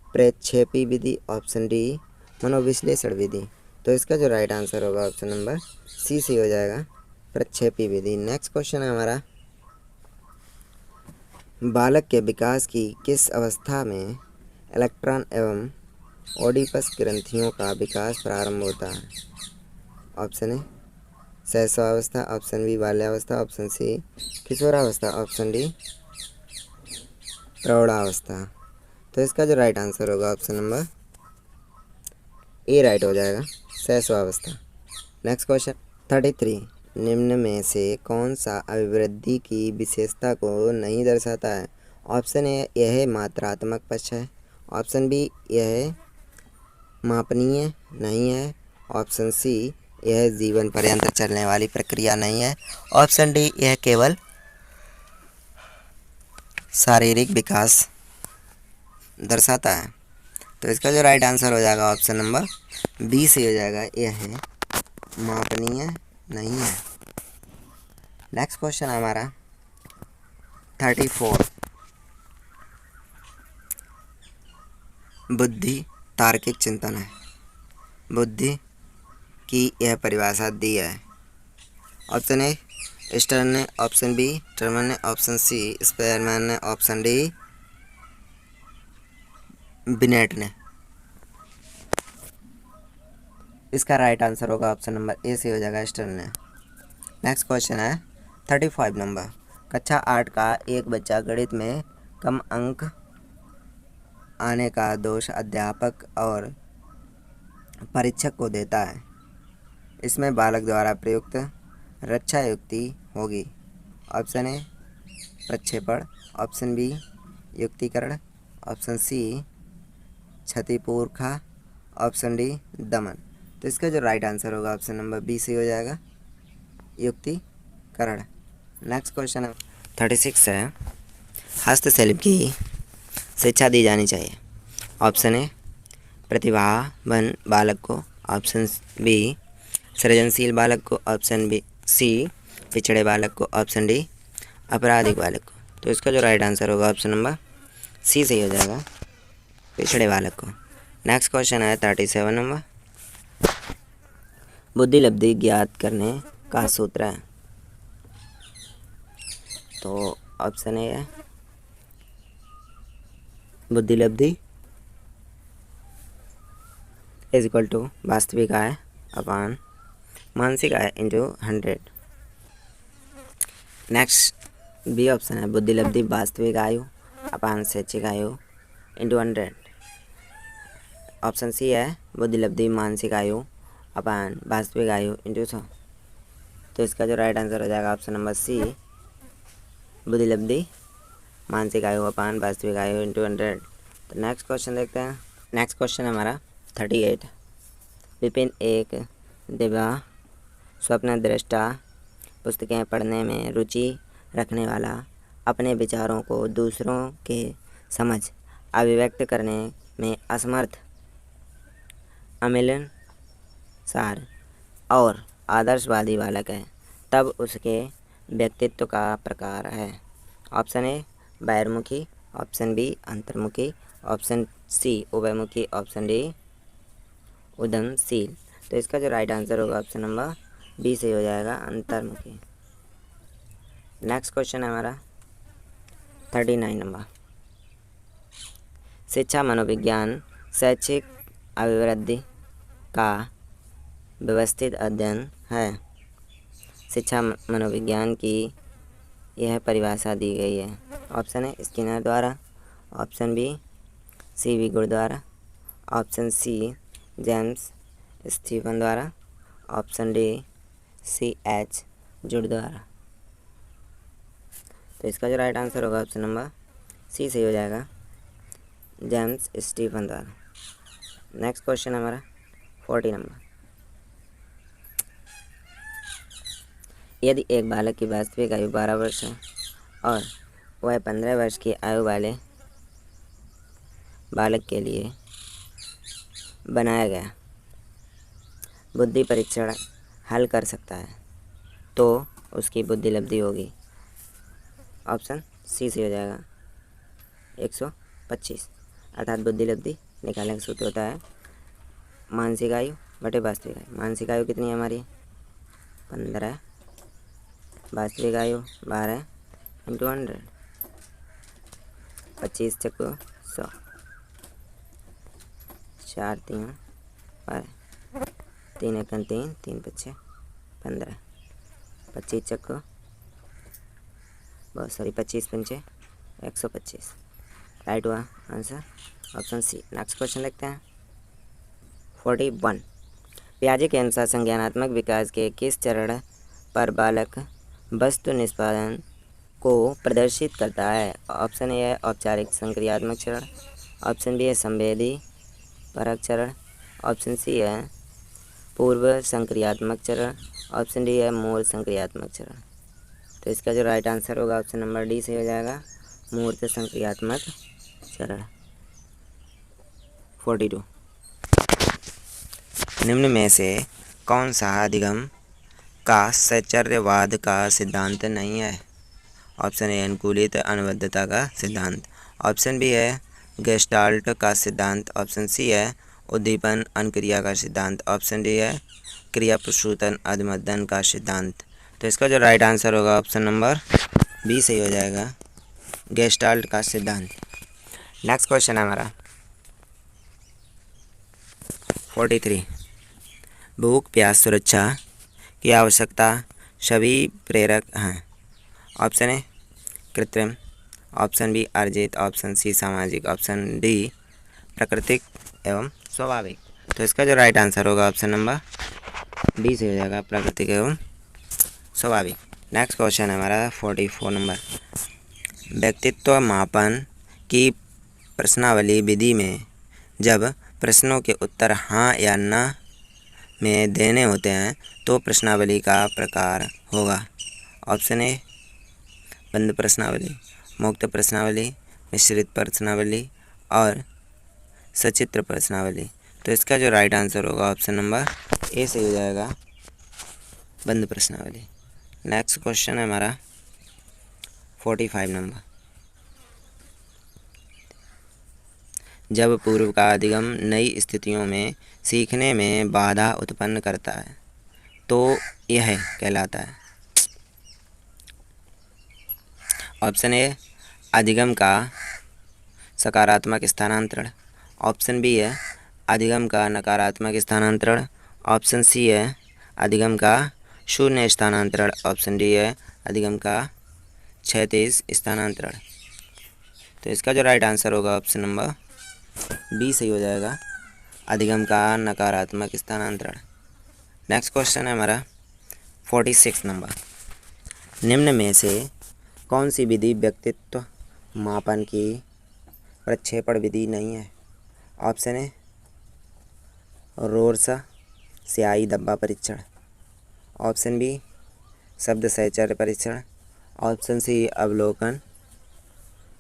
प्रक्षेपी विधि, ऑप्शन डी मनोविश्लेषण विधि। तो इसका जो राइट आंसर होगा ऑप्शन नंबर सी से हो जाएगा, प्रक्षेपी विधि। नेक्स्ट क्वेश्चन है हमारा बालक के विकास की किस अवस्था में इलेक्ट्रॉन एवं ओडिपस ग्रंथियों का विकास प्रारंभ होता है। ऑप्शन ए शैशवावस्था, ऑप्शन बी बाल्यावस्था, ऑप्शन सी किशोरावस्था, ऑप्शन डी प्रौढ़ावस्था। तो इसका जो राइट आंसर होगा ऑप्शन नंबर ए राइट हो जाएगा, शैशवावस्था। Next question 33। निम्न में से कौन सा अभिवृद्धि की विशेषता को नहीं दर्शाता है। ऑप्शन ए यह मात्रात्मक पक्ष है, ऑप्शन बी यह मापनीय नहीं है, ऑप्शन सी यह जीवन पर्यंत चलने वाली प्रक्रिया नहीं है, ऑप्शन डी यह केवल शारीरिक विकास दर्शाता है। तो इसका जो राइट आंसर हो जाएगा ऑप्शन नंबर बी से हो जाएगा, यह मापनीय नहीं है। नेक्स्ट क्वेश्चन है हमारा 34। बुद्धि तार्किक चिंतन है। बुद्धि की यह परिभाषा दी है। ऑप्शन ए स्टर्न ने, ऑप्शन बी टर्मन ने, ऑप्शन सी स्पेयरमैन ने, ऑप्शन डी बिनेट ने। इसका राइट आंसर होगा ऑप्शन नंबर ए से हो जाएगा स्टर्न ने। नेक्स्ट क्वेश्चन है 35 नंबर। कक्षा 8 का एक बच्चा गणित में कम अंक आने का दोष अध्यापक और परीक्षक को देता है। इसमें बालक द्वारा प्रयुक्त रक्षा युक्ति होगी। ऑप्शन ए प्रक्षेपण, ऑप्शन बी युक्तिकरण, ऑप्शन सी क्षतिपूर्खा, ऑप्शन डी दमन। तो इसका जो राइट आंसर होगा ऑप्शन नंबर बी से हो जाएगा युक्तिकरण। नेक्स्ट क्वेश्चन है 36 है। हस्तशिल्प की शिक्षा दी जानी चाहिए। ऑप्शन ए प्रतिभावान बालक को, ऑप्शन बी सृजनशील बालक को, ऑप्शन बी सी पिछड़े बालक को, ऑप्शन डी आपराधिक बालक को। तो इसका जो राइट आंसर होगा ऑप्शन नंबर सी से हो जाएगा पिछड़े बालक को। नेक्स्ट क्वेश्चन है 37 नंबर। बुद्धि लब्धि ज्ञात करने का सूत्र है। तो ऑप्शन ए है बुद्धि लब्धि इज इक्वल टू वास्तविक आय अपान मानसिक आय इंटू 100। नेक्स्ट बी ऑप्शन है बुद्धि लब्धि वास्तविक आयु अपान शैक्षिक आयु इंटू 100। ऑप्शन सी है बुद्धि लब्धि मानसिक आयु अपान वास्तविक आयु इंटू 100। तो इसका जो राइट आंसर हो जाएगा ऑप्शन नंबर सी बुद्धि लब्धि मानसिक आयु अपान वास्तविक आयु इंटू 100। तो नेक्स्ट क्वेश्चन देखते हैं। नेक्स्ट क्वेश्चन हमारा 38। विपिन एक दिव्या स्वप्न दृष्टा, पुस्तकें पढ़ने में रुचि रखने वाला, अपने विचारों को दूसरों के समझ अभिव्यक्त करने में असमर्थ, अमिलनसार और आदर्शवादी बालक है, तब उसके व्यक्तित्व का प्रकार है। ऑप्शन ए बहिर्मुखी, ऑप्शन बी अंतर्मुखी, ऑप्शन सी उभयमुखी, ऑप्शन डी उद्यमशील। तो इसका जो राइट आंसर होगा ऑप्शन नंबर बी से हो जाएगा अंतर्मुखी। नेक्स्ट क्वेश्चन है हमारा 39 नंबर। शिक्षा मनोविज्ञान शैक्षिक अभिवृद्धि का व्यवस्थित अध्ययन है। शिक्षा मनोविज्ञान की यह परिभाषा दी गई है। ऑप्शन ए स्किनर द्वारा, option B C V Good द्वारा, ऑप्शन सी जेम्स स्टीफन द्वारा, option D C H Judd द्वारा। तो इसका जो राइट आंसर होगा ऑप्शन नंबर सी से हो जाएगा जेम्स स्टीफन द्वारा। नेक्स्ट क्वेश्चन हमारा 40 नंबर। यदि एक बालक की वास्तविक आयु 12 वर्ष है और वह 15 वर्ष की आयु वाले बालक के लिए बनाया गया बुद्धि परीक्षण हल कर सकता है, तो उसकी बुद्धि लब्धि होगी। ऑप्शन सी से हो जाएगा 125। अर्थात बुद्धि लब्धि निकालने का सूत्र होता है मानसिक आयु बटे वास्तविक आयु। मानसिक आयु कितनी है हमारी 15, वास्तविक आयु 12 इंटू 100, 25 चक्को 100, 4 3 12, 3 1 3, 3 5 15, 25 चक्को बहुत सारी 25 पंचे 125। राइट हुआ answer option C. Next question देखते हैं 41। पियाजे के अनुसार संज्ञानात्मक विकास के किस चरण पर बालक वस्तु निष्पादन को प्रदर्शित करता है। ऑप्शन ए है औपचारिक संक्रियात्मक चरण, ऑप्शन बी है संवेदी परक चरण, ऑप्शन सी है पूर्व संक्रियात्मक चरण, ऑप्शन डी है मूर्त संक्रियात्मक चरण। तो इसका जो राइट आंसर होगा ऑप्शन नंबर डी से हो जाएगा मूर्त संक्रियात्मक चरण। 42। निम्न में से कौन सा अधिगम का साहचर्यवाद का सिद्धांत नहीं है। ऑप्शन ए अनुकूलित अनुबद्धता का सिद्धांत। ऑप्शन बी है गेस्टाल्ट का सिद्धांत। ऑप्शन सी है उद्दीपन अनुक्रिया का सिद्धांत। ऑप्शन डी है क्रिया प्रसूतन अधमदन का सिद्धांत। तो इसका जो राइट आंसर होगा ऑप्शन नंबर बी सही हो जाएगा, गेस्टाल्ट का सिद्धांत। नेक्स्ट क्वेश्चन है हमारा 43। भूख प्यास सुरक्षा की आवश्यकता सभी प्रेरक हैं। ऑप्शन ए कृत्रिम, ऑप्शन बी अर्जित, ऑप्शन सी सामाजिक, ऑप्शन डी प्राकृतिक एवं स्वाभाविक। तो इसका जो राइट आंसर होगा ऑप्शन नंबर बी से हो जाएगा, प्राकृतिक एवं स्वाभाविक। नेक्स्ट क्वेश्चन है हमारा 44 नंबर। व्यक्तित्व मापन की प्रश्नावली विधि में जब प्रश्नों के उत्तर हाँ या ना में देने होते हैं तो प्रश्नावली का प्रकार होगा। ऑप्शन ए बंद प्रश्नावली, मुक्त प्रश्नावली, मिश्रित प्रश्नावली और सचित्र प्रश्नावली। तो इसका जो राइट आंसर होगा ऑप्शन नंबर ए सही हो जाएगा, बंद प्रश्नावली। नेक्स्ट क्वेश्चन है हमारा 45 नंबर। जब पूर्व का अधिगम नई स्थितियों में सीखने में बाधा उत्पन्न करता है तो यह कहलाता है। ऑप्शन ए अधिगम का सकारात्मक स्थानांतरण। ऑप्शन बी है अधिगम का नकारात्मक स्थानांतरण। ऑप्शन सी है अधिगम का शून्य स्थानांतरण। ऑप्शन डी है अधिगम का क्षैतिज स्थानांतरण। तो इसका जो राइट आंसर होगा ऑप्शन नंबर बी सही हो जाएगा, अधिगम का नकारात्मक स्थानांतरण। नेक्स्ट क्वेश्चन है हमारा 46 नंबर। निम्न में से कौन सी विधि व्यक्तित्व मापन की प्रक्षेपण विधि नहीं है। ऑप्शन ए रोर्सा स्याही धब्बा परीक्षण। ऑप्शन बी शब्द साहचर्य परीक्षण। ऑप्शन सी अवलोकन।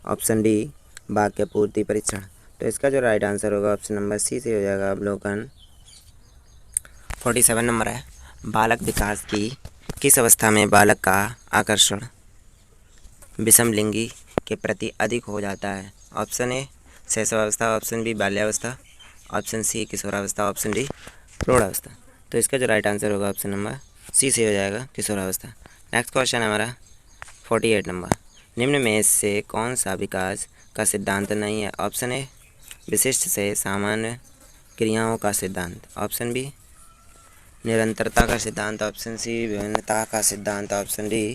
ऑप्शन डी वाक्य पूर्ति परीक्षण। तो इसका जो राइट आंसर होगा ऑप्शन नंबर सी से हो जाएगा, अवलोकन। 47 नंबर है। बालक विकास की किस अवस्था में बालक का आकर्षण विषमलिंगी के प्रति अधिक हो जाता है। ऑप्शन ए शैशवावस्था, ऑप्शन बी बाल्यावस्था, ऑप्शन सी किशोरावस्था, ऑप्शन डी प्रौढ़ावस्था। तो इसका जो राइट आंसर होगा ऑप्शन नंबर सी से हो जाएगा, किशोरावस्था। नेक्स्ट क्वेश्चन है हमारा 48 नंबर। निम्न में से कौन सा विकास का सिद्धांत नहीं है। ऑप्शन ए विशिष्ट से सामान्य क्रियाओं का सिद्धांत। ऑप्शन बी निरंतरता का सिद्धांत। ऑप्शन सी विभिन्नता का सिद्धांत। ऑप्शन डी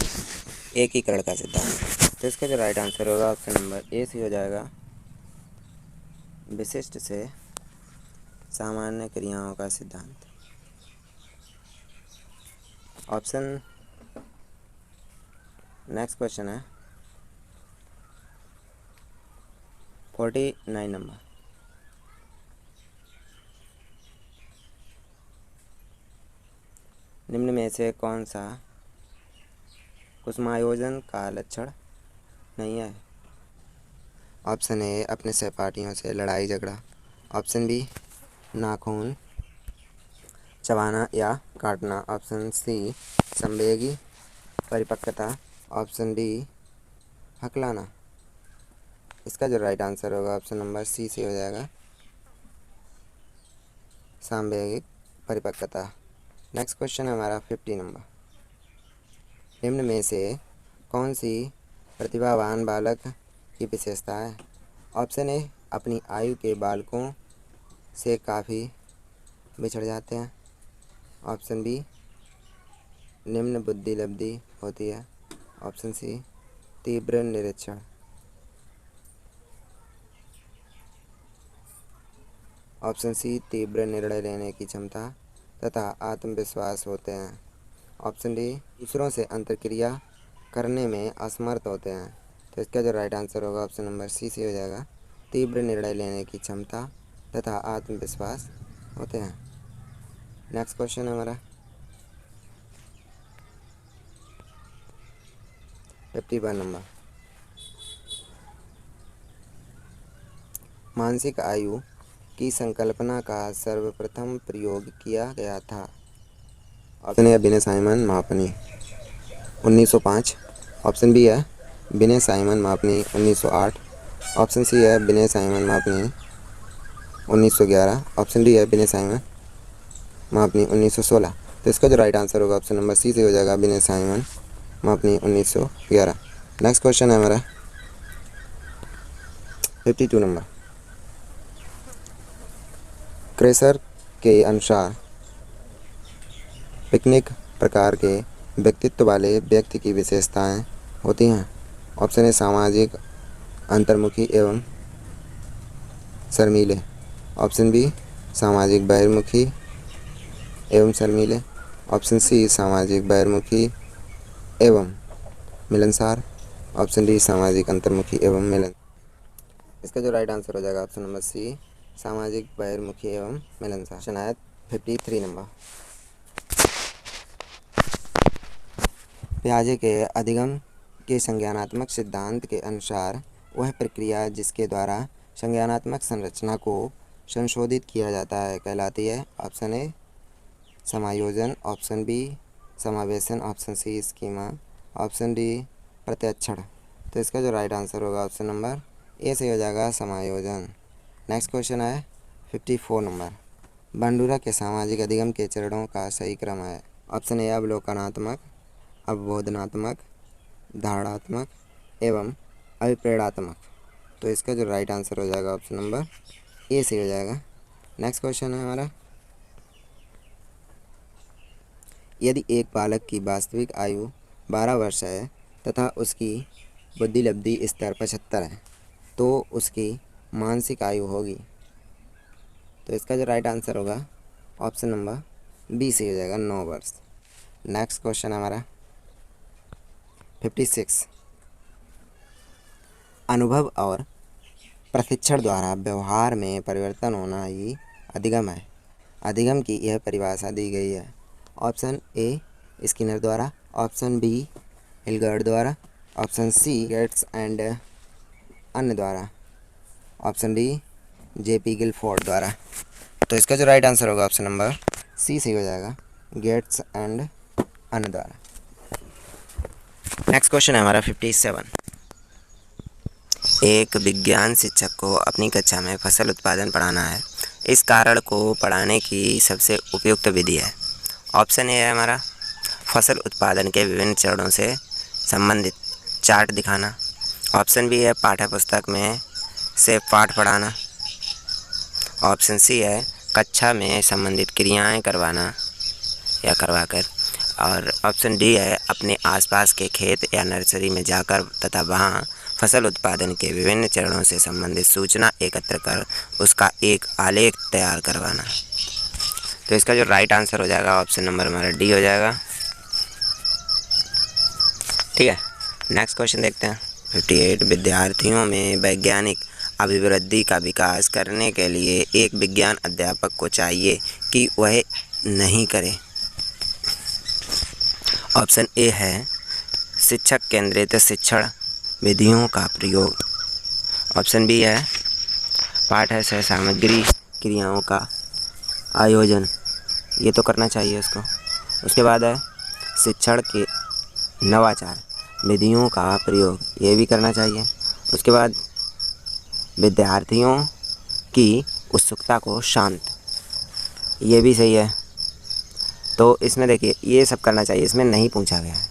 एकीकरण का सिद्धांत। तो इसका जो राइट आंसर होगा ऑप्शन नंबर ए सी हो जाएगा, विशिष्ट से सामान्य क्रियाओं का सिद्धांत। ऑप्शन नेक्स्ट क्वेश्चन है 49 नंबर। निम्न में से कौन सा कुसुमायोजन का लक्षण नहीं है। ऑप्शन ए अपने सहपाठियों से लड़ाई झगड़ा। ऑप्शन बी नाखून चबाना या काटना। ऑप्शन सी संवेगी परिपक्वता। ऑप्शन डी हकलाना। इसका जो राइट आंसर होगा ऑप्शन नंबर सी से हो जाएगा, सांवेगिक परिपक्वता। नेक्स्ट क्वेश्चन है हमारा 50 नंबर। निम्न में से कौन सी प्रतिभावान बालक की विशेषता है। ऑप्शन ए अपनी आयु के बालकों से काफ़ी बिछड़ जाते हैं। ऑप्शन बी निम्न बुद्धि लब्धि होती है। ऑप्शन सी तीव्र निरीक्षण। ऑप्शन सी तीव्र निर्णय लेने की क्षमता तथा आत्मविश्वास होते हैं। ऑप्शन डी दूसरों से अंतर्क्रिया करने में असमर्थ होते हैं। तो इसका जो राइट आंसर होगा ऑप्शन नंबर सी से हो जाएगा, तीव्र निर्णय लेने की क्षमता तथा आत्मविश्वास होते हैं। नेक्स्ट क्वेश्चन है हमारा 51 नंबर। मानसिक आयु की संकल्पना का सर्वप्रथम प्रयोग किया गया था। ऑप्शन ए है बिने साइमन मापनी 1905। ऑप्शन बी है बिने साइमन मापनी 1908। ऑप्शन सी है बिने साइमन मापनी 1911। ऑप्शन डी है बिने साइमन मापनी 1916। तो इसका जो राइट आंसर होगा ऑप्शन नंबर सी से हो जाएगा बिने साइमन मापनी 1911। नेक्स्ट क्वेश्चन है हमारा 52 नंबर। क्रेसर के अनुसार पिकनिक प्रकार के व्यक्तित्व वाले व्यक्ति की विशेषताएं होती हैं। ऑप्शन ए सामाजिक, अंतर्मुखी एवं शर्मीले। ऑप्शन बी सामाजिक बहिर्मुखी एवं शर्मीले। ऑप्शन सी सामाजिक बहिर्मुखी एवं मिलनसार। ऑप्शन डी सामाजिक अंतर्मुखी एवं मिलन। इसका जो राइट आंसर हो जाएगा ऑप्शन नंबर सी सामाजिक बहिर्मुखी एवं मिलनसार। शनायत 53 नंबर। पियाजे के अधिगम के संज्ञानात्मक सिद्धांत के अनुसार वह प्रक्रिया जिसके द्वारा संज्ञानात्मक संरचना को संशोधित किया जाता है कहलाती है। ऑप्शन ए समायोजन। ऑप्शन बी समावेशन। Option c schema. Option d प्रत्यक्षण। तो इसका जो राइट आंसर होगा ऑप्शन नंबर ए से हो जाएगा समायोजन। नेक्स्ट क्वेश्चन है 54 नंबर। बंडूरा के सामाजिक अधिगम के चरणों का सही क्रम है। ऑप्शन ए अवलोकनात्मक, अवबोधनात्मक, धारणात्मक एवं अभिप्रेरणात्मक। तो इसका जो राइट आंसर हो जाएगा ऑप्शन नंबर ए से हो जाएगा। नेक्स्ट क्वेश्चन है हमारा, यदि एक बालक की वास्तविक आयु 12 वर्ष है तथा उसकी बुद्धिलब्धि स्तर 75 है तो उसकी मानसिक आयु होगी। तो इसका जो राइट आंसर होगा ऑप्शन नंबर बी से हो जाएगा 9 वर्ष। नेक्स्ट क्वेश्चन हमारा 56। अनुभव और प्रशिक्षण द्वारा व्यवहार में परिवर्तन होना ही अधिगम है। अधिगम की यह परिभाषा दी गई है। ऑप्शन ए स्किनर द्वारा। ऑप्शन बी हिलगर्ड द्वारा। ऑप्शन सी गेट्स एंड अन्य द्वारा। ऑप्शन डी जेपी गिलफोर्ड द्वारा। तो इसका जो राइट आंसर होगा ऑप्शन नंबर सी से हो जाएगा गेट्स एंड अन्य द्वारा। नेक्स्ट क्वेश्चन है हमारा 57। एक विज्ञान शिक्षक को अपनी कक्षा में फसल उत्पादन पढ़ाना है। इस कारण को पढ़ाने की सबसे उपयुक्त विधि है। ऑप्शन ए है हमारा फसल उत्पादन के विभिन्न चरणों से संबंधित चार्ट दिखाना। ऑप्शन बी है पाठ्य पुस्तक में से पाठ पढ़ाना। ऑप्शन सी है कक्षा में संबंधित क्रियाएं करवाना या करवाकर। और ऑप्शन डी है अपने आसपास के खेत या नर्सरी में जाकर तथा वहां फसल उत्पादन के विभिन्न चरणों से संबंधित सूचना एकत्र कर उसका एक आलेख तैयार करवाना। तो इसका जो राइट आंसर हो जाएगा ऑप्शन नंबर हमारा डी हो जाएगा। ठीक है, नेक्स्ट क्वेश्चन देखते हैं 58। विद्यार्थियों में वैज्ञानिक अभिवृद्धि का विकास करने के लिए एक विज्ञान अध्यापक को चाहिए कि वह नहीं करे। ऑप्शन ए है शिक्षक केंद्रित शिक्षण विधियों का प्रयोग। ऑप्शन बी है पाठ्य सह सामग्री क्रियाओं का आयोजन, ये तो करना चाहिए उसको। उसके बाद है शिक्षण के नवाचार विधियों का प्रयोग, ये भी करना चाहिए। उसके बाद विद्यार्थियों की उत्सुकता को शांत, ये भी सही है। तो इसमें देखिए ये सब करना चाहिए, इसमें नहीं पूछा गया है।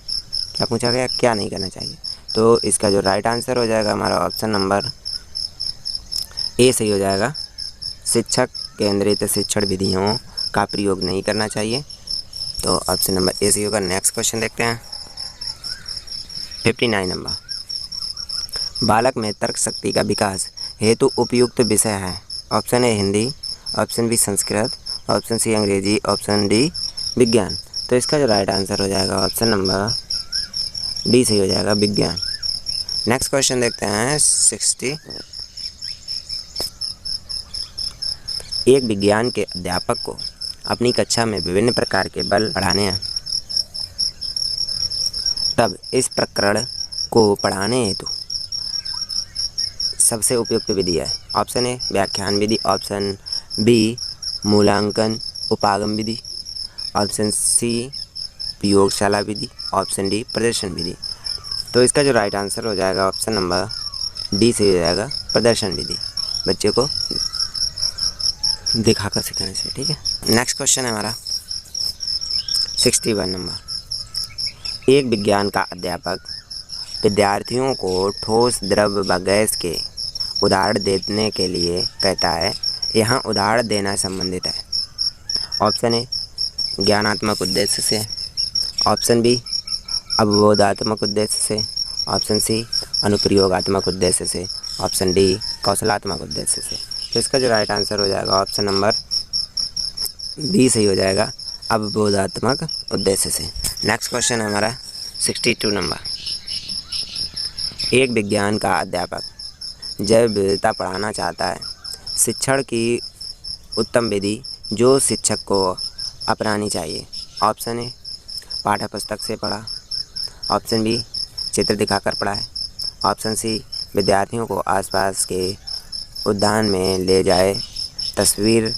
क्या पूछा गया, क्या नहीं करना चाहिए। तो इसका जो राइट आंसर हो जाएगा हमारा ऑप्शन नंबर ए सही हो जाएगा। शिक्षक केंद्रित शिक्षण विधियों का प्रयोग नहीं करना चाहिए। तो ऑप्शन नंबर ए सही होगा। नेक्स्ट क्वेश्चन देखते हैं 59 नंबर। बालक में तर्क शक्ति का विकास हेतु उपयुक्त विषय है। Option a Hindi. Option b Sanskrit. Option c Angrezi. Option D विज्ञान। तो इसका जो राइट आंसर हो जाएगा ऑप्शन नंबर डी सही हो जाएगा विज्ञान। नेक्स्ट क्वेश्चन देखते हैं 60। एक विज्ञान के अध्यापक को अपनी कक्षा में विभिन्न प्रकार के बल पढ़ाने हैं, तब इस प्रकरण को पढ़ाने हेतु सबसे उपयुक्त विधि है। ऑप्शन ए व्याख्यान विधि। ऑप्शन बी मूल्यांकन उपागम विधि। ऑप्शन सी प्रयोगशाला विधि, ऑप्शन डी प्रदर्शन विधि। तो इसका जो राइट आंसर हो जाएगा ऑप्शन नंबर डी सही हो जाएगा, प्रदर्शन विधि, बच्चे को दिखाकर सिखाने से। ठीक है, नेक्स्ट क्वेश्चन है हमारा 61 नंबर। एक विज्ञान का अध्यापक विद्यार्थियों को ठोस, द्रव व गैस के उदाहरण देने के लिए कहता है। यहाँ उदाहरण देना संबंधित है। ऑप्शन ए ज्ञानात्मक उद्देश्य से, ऑप्शन बी अवबोधात्मक उद्देश्य से, ऑप्शन सी अनुप्रयोगात्मक उद्देश्य से, ऑप्शन डी कौशलात्मक उद्देश्य से। तो इसका जो राइट आंसर हो जाएगा ऑप्शन नंबर बी सही हो जाएगा, अवबोधात्मक उद्देश्य से। नेक्स्ट क्वेश्चन है हमारा 62 नंबर। एक विज्ञान का अध्यापक जैव विविधता पढ़ाना चाहता है। शिक्षण की उत्तम विधि जो शिक्षक को अपनानी चाहिए। ऑप्शन ए पाठ्य पुस्तक से पढ़ा, ऑप्शन बी चित्र दिखाकर पढ़ाए, ऑप्शन सी विद्यार्थियों को आसपास के उद्यान में ले जाए, तस्वीर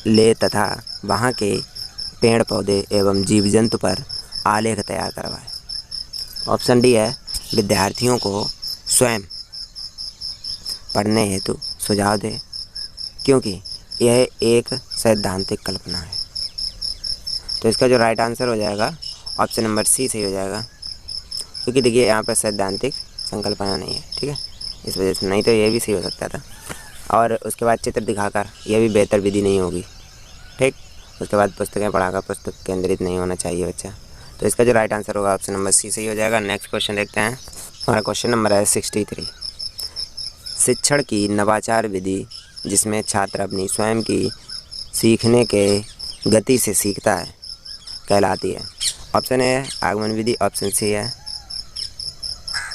ले तथा वहाँ के पेड़ पौधे एवं जीव जंतु पर आलेख तैयार करवाए। ऑप्शन डी है विद्यार्थियों को स्वयं पढ़ने हेतु सुझाव दे, क्योंकि यह एक सैद्धांतिक कल्पना है। तो इसका जो राइट आंसर हो जाएगा ऑप्शन नंबर सी सही हो जाएगा, क्योंकि देखिए यहाँ पर सैद्धांतिक संकल्पना नहीं है। ठीक है, इस वजह से, नहीं तो ये भी सही हो सकता था। और उसके बाद चित्र दिखाकर, यह भी बेहतर विधि नहीं होगी। ठीक, उसके बाद पुस्तकें पढ़ाकर पुस्तक केंद्रित नहीं होना चाहिए बच्चा। तो इसका जो राइट आंसर होगा ऑप्शन नंबर सी सही हो जाएगा। नेक्स्ट क्वेश्चन देखते हैं। हमारा क्वेश्चन नंबर है 63। शिक्षण की नवाचार विधि जिसमें छात्र अपनी स्वयं की सीखने के गति से सीखता है कहलाती है। ऑप्शन ए है आगमन विधि, ऑप्शन सी है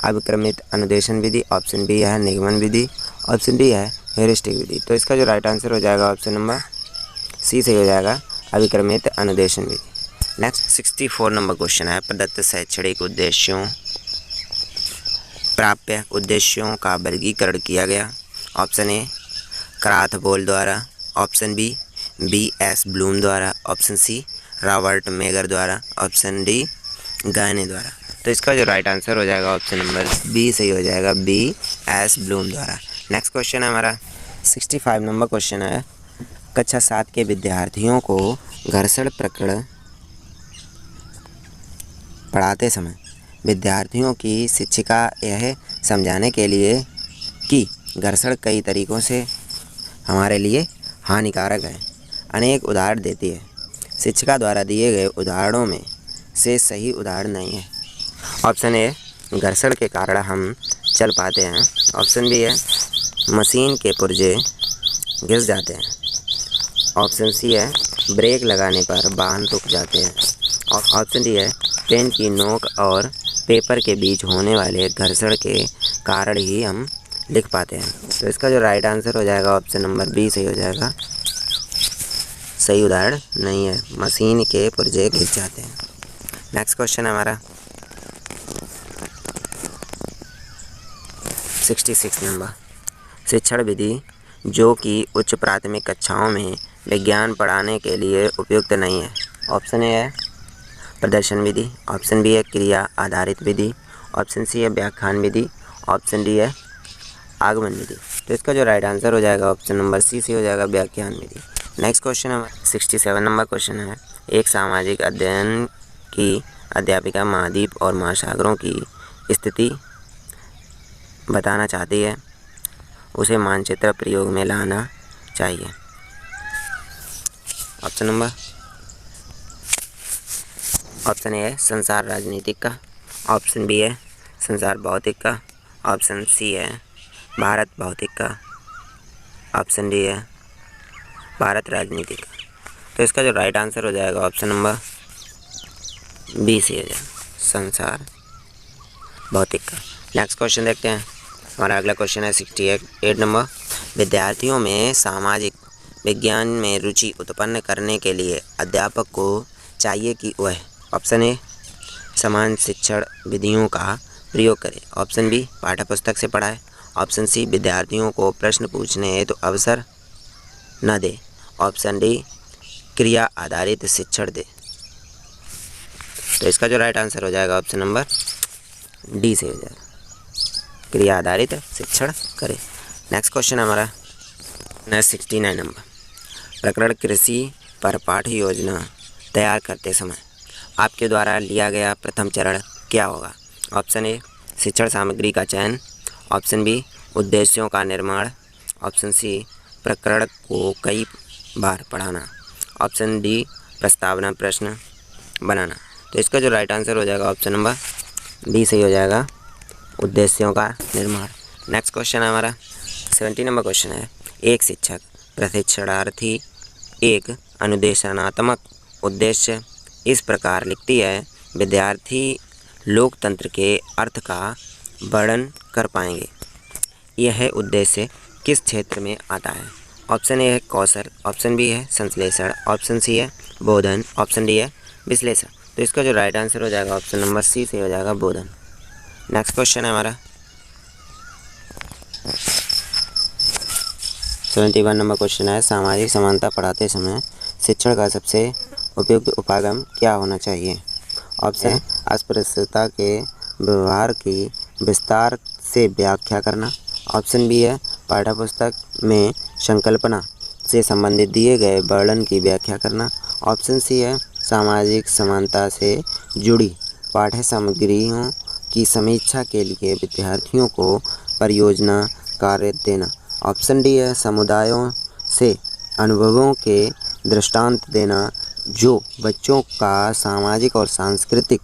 अभिक्रमित अनुदेशन विधि, ऑप्शन बी है निगमन विधि, ऑप्शन डी है हेरिस्टिक विधि। तो इसका जो राइट आंसर हो जाएगा ऑप्शन नंबर सी सही हो जाएगा, अभिक्रमित अनुदेशन विधि। नेक्स्ट 64 नंबर क्वेश्चन है। प्रदत्त शैक्षणिक उद्देश्यों प्राप्य उद्देश्यों का वर्गीकरण किया गया। ऑप्शन ए क्राथबोल द्वारा, ऑप्शन बी एस ब्लूम द्वारा, ऑप्शन सी रॉबर्ट मेगर द्वारा, ऑप्शन डी गायने द्वारा। तो इसका जो राइट आंसर हो जाएगा ऑप्शन नंबर बी सही हो जाएगा, बी एस ब्लूम द्वारा। नेक्स्ट क्वेश्चन है हमारा 65 नंबर क्वेश्चन है। कक्षा 7 के विद्यार्थियों को घर्षण प्रकरण पढ़ाते समय विद्यार्थियों की शिक्षिका यह समझाने के लिए कि घर्षण कई तरीकों से हमारे लिए हानिकारक है अनेक उदाहरण देती है। शिक्षिका द्वारा दिए गए उदाहरणों में से सही उदाहरण नहीं है। ऑप्शन ए घर्षण के कारण हम चल पाते हैं, ऑप्शन बी है मशीन के पुर्जे घिस जाते हैं, ऑप्शन सी है ब्रेक लगाने पर वाहन रुक जाते हैं, और ऑप्शन डी है पेन की नोक और पेपर के बीच होने वाले घर्षण के कारण ही हम लिख पाते हैं। तो इसका जो राइट आंसर हो जाएगा ऑप्शन नंबर बी सही हो जाएगा, सही उदाहरण नहीं है, मशीन के पुर्जे घिस जाते हैं। नेक्स्ट क्वेश्चन है हमारा 66 नंबर। शिक्षण विधि जो कि उच्च प्राथमिक कक्षाओं में विज्ञान पढ़ाने के लिए उपयुक्त नहीं है। ऑप्शन ए है प्रदर्शन विधि, ऑप्शन बी है क्रिया आधारित विधि, ऑप्शन सी है व्याख्यान विधि, ऑप्शन डी है आगमन विधि। तो इसका जो राइट आंसर हो जाएगा ऑप्शन नंबर सी हो जाएगा, व्याख्यान विधि। नेक्स्ट क्वेश्चन है 67 नंबर क्वेश्चन है। एक सामाजिक अध्ययन की अध्यापिका महाद्वीप और महासागरों की स्थिति बताना चाहती है, उसे मानचित्र प्रयोग में लाना चाहिए। ऑप्शन ए है संसार राजनीतिक का, ऑप्शन बी है संसार भौतिक का, ऑप्शन सी है भारत भौतिक का, ऑप्शन डी है भारत राजनीतिक का। तो इसका जो राइट आंसर हो जाएगा ऑप्शन नंबर बी सी हो जाएगा, संसार भौतिक का। नेक्स्ट क्वेश्चन देखते हैं। हमारा अगला क्वेश्चन है 68 नंबर। विद्यार्थियों में सामाजिक विज्ञान में रुचि उत्पन्न करने के लिए अध्यापक को चाहिए कि वह ऑप्शन ए समान शिक्षण विधियों का प्रयोग करे, ऑप्शन बी पाठ्यपुस्तक से पढ़ाए, ऑप्शन सी विद्यार्थियों को प्रश्न पूछने हेतु अवसर न दे, ऑप्शन डी क्रिया आधारित शिक्षण दे। तो इसका जो राइट आंसर हो जाएगा ऑप्शन नंबर डी से हो जाएगा, क्रिया आधारित शिक्षण करे। नेक्स्ट क्वेश्चन हमारा 69 नंबर, प्रकरण कृषि पर पाठ्य योजना तैयार करते समय आपके द्वारा लिया गया प्रथम चरण क्या होगा? ऑप्शन ए शिक्षण सामग्री का चयन, ऑप्शन बी उद्देश्यों का निर्माण, ऑप्शन सी प्रकरण को कई बार पढ़ाना, ऑप्शन डी प्रस्तावना प्रश्न बनाना। तो इसका जो राइट आंसर हो जाएगा ऑप्शन नंबर डी सही हो जाएगा, उद्देश्यों का निर्माण। नेक्स्ट क्वेश्चन हमारा 70 नंबर क्वेश्चन है, एक शिक्षक प्रशिक्षणार्थी एक अनुदेशात्मक उद्देश्य इस प्रकार लिखती है, विद्यार्थी लोकतंत्र के अर्थ का वर्णन कर पाएंगे। यह उद्देश्य किस क्षेत्र में आता है? ऑप्शन ए है कौशल, ऑप्शन बी है संश्लेषण, ऑप्शन सी है बोधन, ऑप्शन डी है विश्लेषण। तो इसका जो राइट आंसर हो जाएगा ऑप्शन नंबर सी से हो जाएगा बोधन। नेक्स्ट क्वेश्चन है हमारा 71 नंबर क्वेश्चन है, सामाजिक समानता पढ़ाते समय शिक्षण का सबसे उपयुक्त उपागम क्या होना चाहिए? ऑप्शन अस्पृश्यता के व्यवहार की विस्तार से व्याख्या करना, ऑप्शन बी है पाठ्यपुस्तक में संकल्पना से संबंधित दिए गए वर्णन की व्याख्या करना, ऑप्शन सी है सामाजिक समानता से जुड़ी पाठ्य सामग्रियों की समीक्षा के लिए विद्यार्थियों को परियोजना कार्य देना, ऑप्शन डी है समुदायों से अनुभवों के दृष्टांत देना जो बच्चों का सामाजिक और सांस्कृतिक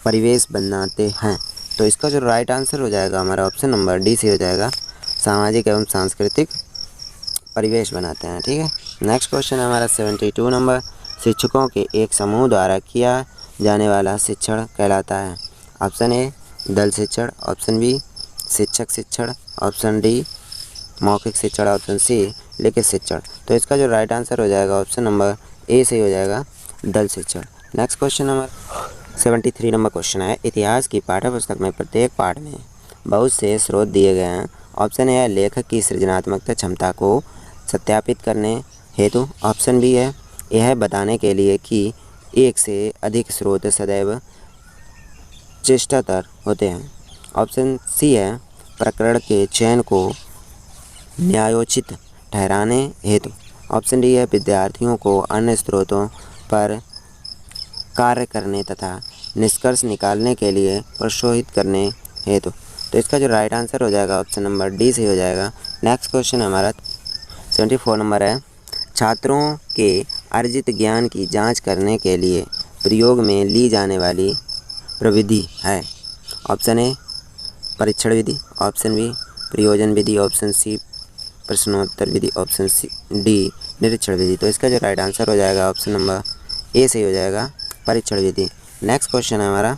परिवेश बनाते हैं। तो इसका जो राइट आंसर हो जाएगा हमारा ऑप्शन नंबर डी से हो जाएगा, सामाजिक एवं सांस्कृतिक परिवेश बनाते हैं। ठीक है। नेक्स्ट क्वेश्चन हमारा 72 नंबर, शिक्षकों के एक समूह द्वारा किया जाने वाला शिक्षण कहलाता है? ऑप्शन ए दल शिक्षण, ऑप्शन बी शिक्षक शिक्षण, ऑप्शन डी मौखिक शिक्षण, ऑप्शन सी लिखित शिक्षण। तो इसका जो राइट आंसर हो जाएगा ऑप्शन नंबर ए से हो जाएगा दल शिक्षण। Next question number 73 number question है, इतिहास की पाठ्यपुस्तक में प्रत्येक पाठ में बहुत से स्रोत दिए गए हैं। ऑप्शन ए है लेखक की सृजनात्मक क्षमता को सत्यापित करने हेतु, ऑप्शन बी है यह बताने के लिए कि एक से अधिक स्रोत सदैव चेष्टातर होते हैं, ऑप्शन सी है प्रकरण के चयन को न्यायोचित ठहराने हेतु, ऑप्शन डी है विद्यार्थियों को अन्य स्रोतों पर कार्य करने तथा निष्कर्ष निकालने के लिए प्रोत्साहित करने हेतु। तो इसका जो राइट आंसर हो जाएगा ऑप्शन नंबर डी से हो जाएगा। नेक्स्ट क्वेश्चन हमारा 74 नंबर है, छात्रों के अर्जित ज्ञान की जांच करने के लिए प्रयोग में ली जाने वाली प्रविधि है? ऑप्शन ए परीक्षण विधि, ऑप्शन बी प्रयोजन विधि, ऑप्शन सी प्रश्नोत्तर विधि, ऑप्शन सी डी निरीक्षण विधि। तो इसका जो राइट आंसर हो जाएगा ऑप्शन नंबर ए से हो जाएगा परीक्षण विधि। नेक्स्ट क्वेश्चन है हमारा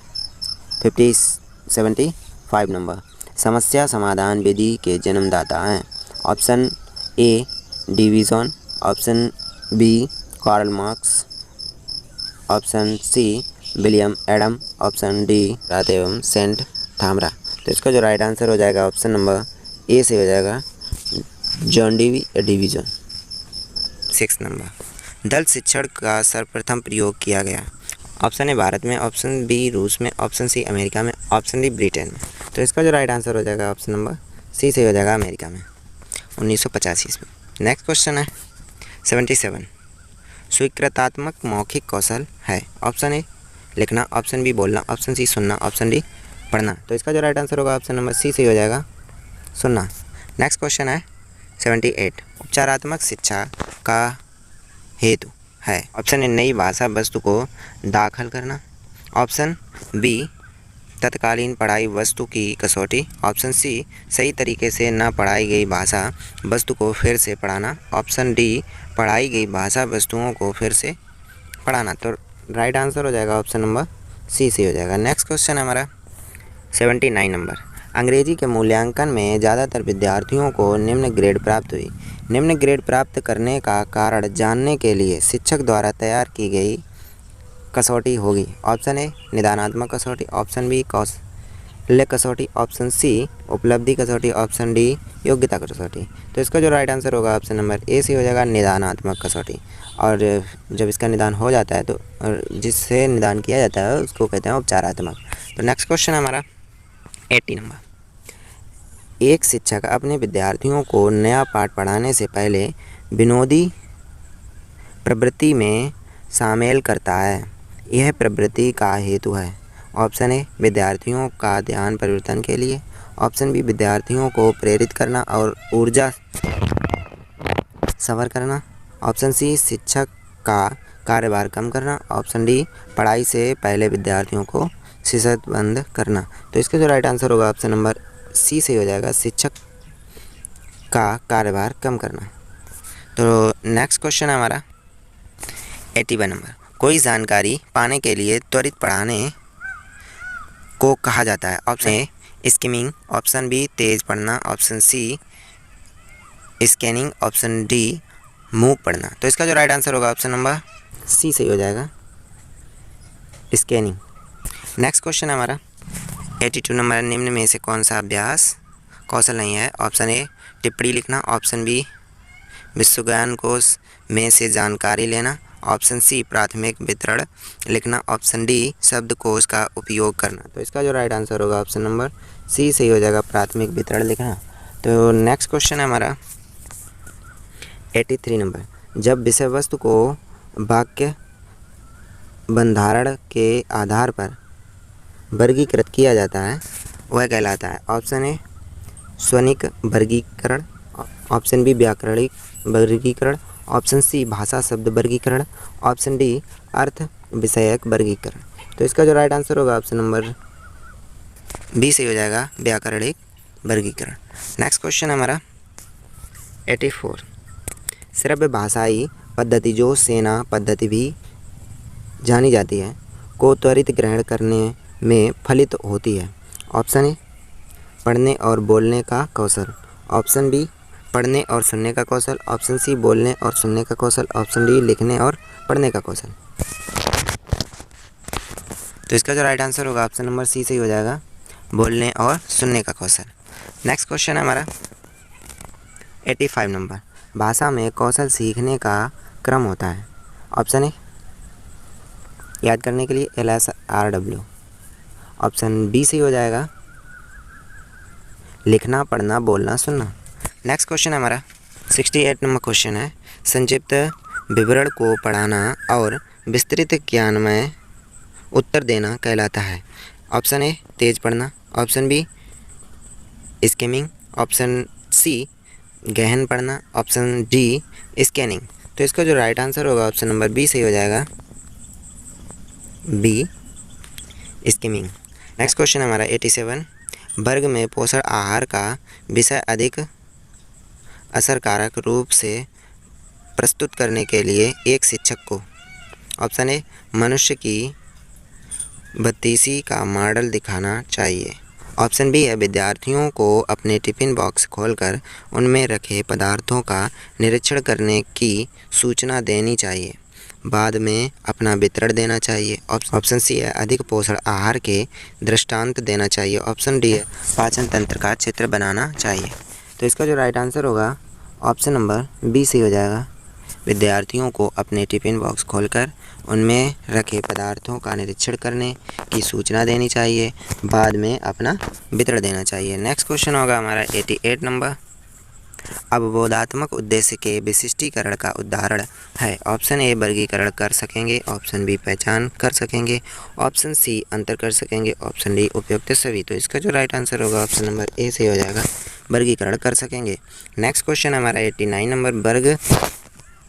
75 नंबर, समस्या समाधान विधि के जन्मदाता हैं? Option A division, option B Karl Marx, option C William Adam, option D रात एवं सेंट थामरा। तो इसका जो राइट आंसर हो जाएगा ऑप्शन नंबर ए से हो जाएगा जॉन डीवी डिवीजन। 6 नंबर, दल शिक्षण का सर्वप्रथम प्रयोग किया गया? ऑप्शन ए भारत में, ऑप्शन बी रूस में, ऑप्शन सी अमेरिका में, ऑप्शन डी ब्रिटेन में। तो इसका जो राइट आंसर हो जाएगा ऑप्शन नंबर सी से हो जाएगा अमेरिका में 1985 में। नेक्स्ट क्वेश्चन है 77, स्वीकृतात्मक मौखिक कौशल है? ऑप्शन ए लिखना, ऑप्शन बी बोलना, ऑप्शन सी सुनना, ऑप्शन डी पढ़ना। तो इसका जो राइट आंसर होगा ऑप्शन नंबर सी से हो जाएगा सुनना। नेक्स्ट क्वेश्चन है 78, उपचारात्मक शिक्षा का हेतु है? ऑप्शन ए नई भाषा वस्तु को दाखिल करना, ऑप्शन बी तत्कालीन पढ़ाई वस्तु की कसौटी, ऑप्शन सी सही तरीके से न पढ़ाई गई भाषा वस्तु को फिर से पढ़ाना, ऑप्शन डी पढ़ाई गई भाषा वस्तुओं को फिर से पढ़ाना। तो राइट आंसर हो जाएगा ऑप्शन नंबर सी से हो जाएगा। नेक्स्ट क्वेश्चन हमारा 79 नंबर, अंग्रेजी के मूल्यांकन में ज़्यादातर विद्यार्थियों को निम्न ग्रेड प्राप्त हुई। निम्न ग्रेड प्राप्त करने का कारण जानने के लिए शिक्षक द्वारा तैयार की गई कसौटी होगी? ऑप्शन ए निदानात्मक कसौटी, ऑप्शन बी ले कसौटी, ऑप्शन सी उपलब्धि कसौटी, ऑप्शन डी योग्यता कसौटी। तो इसका जो राइट आंसर होगा ऑप्शन नंबर ए से हो जाएगा निदानात्मक कसौटी। और जब इसका निदान हो जाता है तो जिससे निदान किया जाता है उसको कहते हैं उपचारात्मक। तो नेक्स्ट क्वेश्चन हमारा 80 नंबर। एक शिक्षक अपने विद्यार्थियों को नया पाठ पढ़ाने से पहले विनोदी प्रवृत्ति में शामिल करता है। यह प्रवृत्ति का हेतु है। ऑप्शन ए विद्यार्थियों का ध्यान परिवर्तन के लिए, ऑप्शन बी विद्यार्थियों को प्रेरित करना और ऊर्जा सवर करना, ऑप्शन सी शिक्षक का कार्यभार कम करना, ऑप्शन डी पढ़ाई से पहले विद्यार्थियों को शिस्तबद्ध करना। तो इसका जो राइट आंसर होगा ऑप्शन नंबर सी से हो जाएगा शिक्षक का कार्यभार कम करना। तो नेक्स्ट क्वेश्चन है हमारा 81 नंबर। कोई जानकारी पाने के लिए त्वरित पढ़ाने को कहा जाता है। Option a skimming, option b तेज पढ़ना, option c scanning, option d मूक पढ़ना। तो इसका जो राइट आंसर होगा ऑप्शन नंबर सी से हो जाएगा स्कैनिंग। नेक्स्ट क्वेश्चन है हमारा 82 नंबर। निम्न में से कौन सा अभ्यास कौशल नहीं है। ऑप्शन ए टिप्पणी लिखना, ऑप्शन बी विश्वज्ञान कोश में से जानकारी लेना, ऑप्शन सी प्राथमिक वितरण लिखना, ऑप्शन डी शब्दकोश का उपयोग करना। तो इसका जो राइट आंसर होगा ऑप्शन नंबर सी से हो जाएगा प्राथमिक वितरण लिखना। तो नेक्स्ट क्वेश्चन है हमारा 83 नंबर। जब विषय वस्तु को वाक्य बंधारण के आधार पर वर्गीकृत किया जाता है वह कहलाता है। ऑप्शन ए स्वनिक वर्गीकरण, ऑप्शन बी व्याकरणिक वर्गीकरण, ऑप्शन सी भाषा शब्द वर्गीकरण, ऑप्शन डी अर्थ विषयक वर्गीकरण। तो इसका जो राइट आंसर होगा ऑप्शन नंबर बी से हो जाएगा व्याकरणिक वर्गीकरण। नेक्स्ट क्वेश्चन हमारा 84। श्रव्य भाषाई पद्धति, जो सेना पद्धति भी जानी जाती है, को त्वरित ग्रहण करने में फलित होती है। ऑप्शन ए पढ़ने और बोलने का कौशल, ऑप्शन बी पढ़ने और सुनने का कौशल, ऑप्शन सी बोलने और सुनने का कौशल, ऑप्शन डी लिखने और पढ़ने का कौशल। तो इसका जो राइट आंसर होगा ऑप्शन नंबर सी से ही हो जाएगा बोलने और सुनने का कौशल। नेक्स्ट क्वेश्चन है हमारा 85 नंबर। भाषा में कौशल सीखने का क्रम होता है। ऑप्शन ए याद करने के लिए LSRW, ऑप्शन बी से हो जाएगा लिखना पढ़ना बोलना सुनना। नेक्स्ट क्वेश्चन है हमारा 68 नंबर क्वेश्चन है। संक्षिप्त विवरण को पढ़ाना और विस्तृत ज्ञान में उत्तर देना कहलाता है। ऑप्शन ए तेज पढ़ना, option B skimming, option C गहन पढ़ना, ऑप्शन डी स्कैनिंग। तो इसका जो राइट आंसर होगा ऑप्शन नंबर बी से हो जाएगा बी स्किमिंग। नेक्स्ट क्वेश्चन हमारा 87। वर्ग में पोषण आहार का विषय अधिक असरकारक रूप से प्रस्तुत करने के लिए एक शिक्षक को ऑप्शन ए मनुष्य की बत्तीसी का मॉडल दिखाना चाहिए, ऑप्शन बी है विद्यार्थियों को अपने टिफ़िन बॉक्स खोलकर उनमें रखे पदार्थों का निरीक्षण करने की सूचना देनी चाहिए, बाद में अपना वितरण देना चाहिए, ऑप्शन सी है अधिक पोषण आहार के दृष्टांत देना चाहिए, ऑप्शन डी है पाचन तंत्र का चित्र बनाना चाहिए। तो इसका जो राइट आंसर होगा ऑप्शन नंबर बी से हो जाएगा विद्यार्थियों को अपने टिफ़िन बॉक्स खोलकर उनमें रखे पदार्थों का निरीक्षण करने की सूचना देनी चाहिए, बाद में अपना वितरण देना चाहिए। नेक्स्ट क्वेश्चन होगा हमारा 88 नंबर। अवबोधात्मक उद्देश्य के विशिष्टीकरण का उदाहरण है। ऑप्शन ए वर्गीकरण कर सकेंगे, ऑप्शन बी पहचान कर सकेंगे, ऑप्शन सी अंतर कर सकेंगे, ऑप्शन डी उपयुक्त सभी। तो इसका जो राइट आंसर होगा ऑप्शन नंबर ए से हो जाएगा वर्गीकरण कर सकेंगे। नेक्स्ट क्वेश्चन हमारा 89 नंबर। वर्ग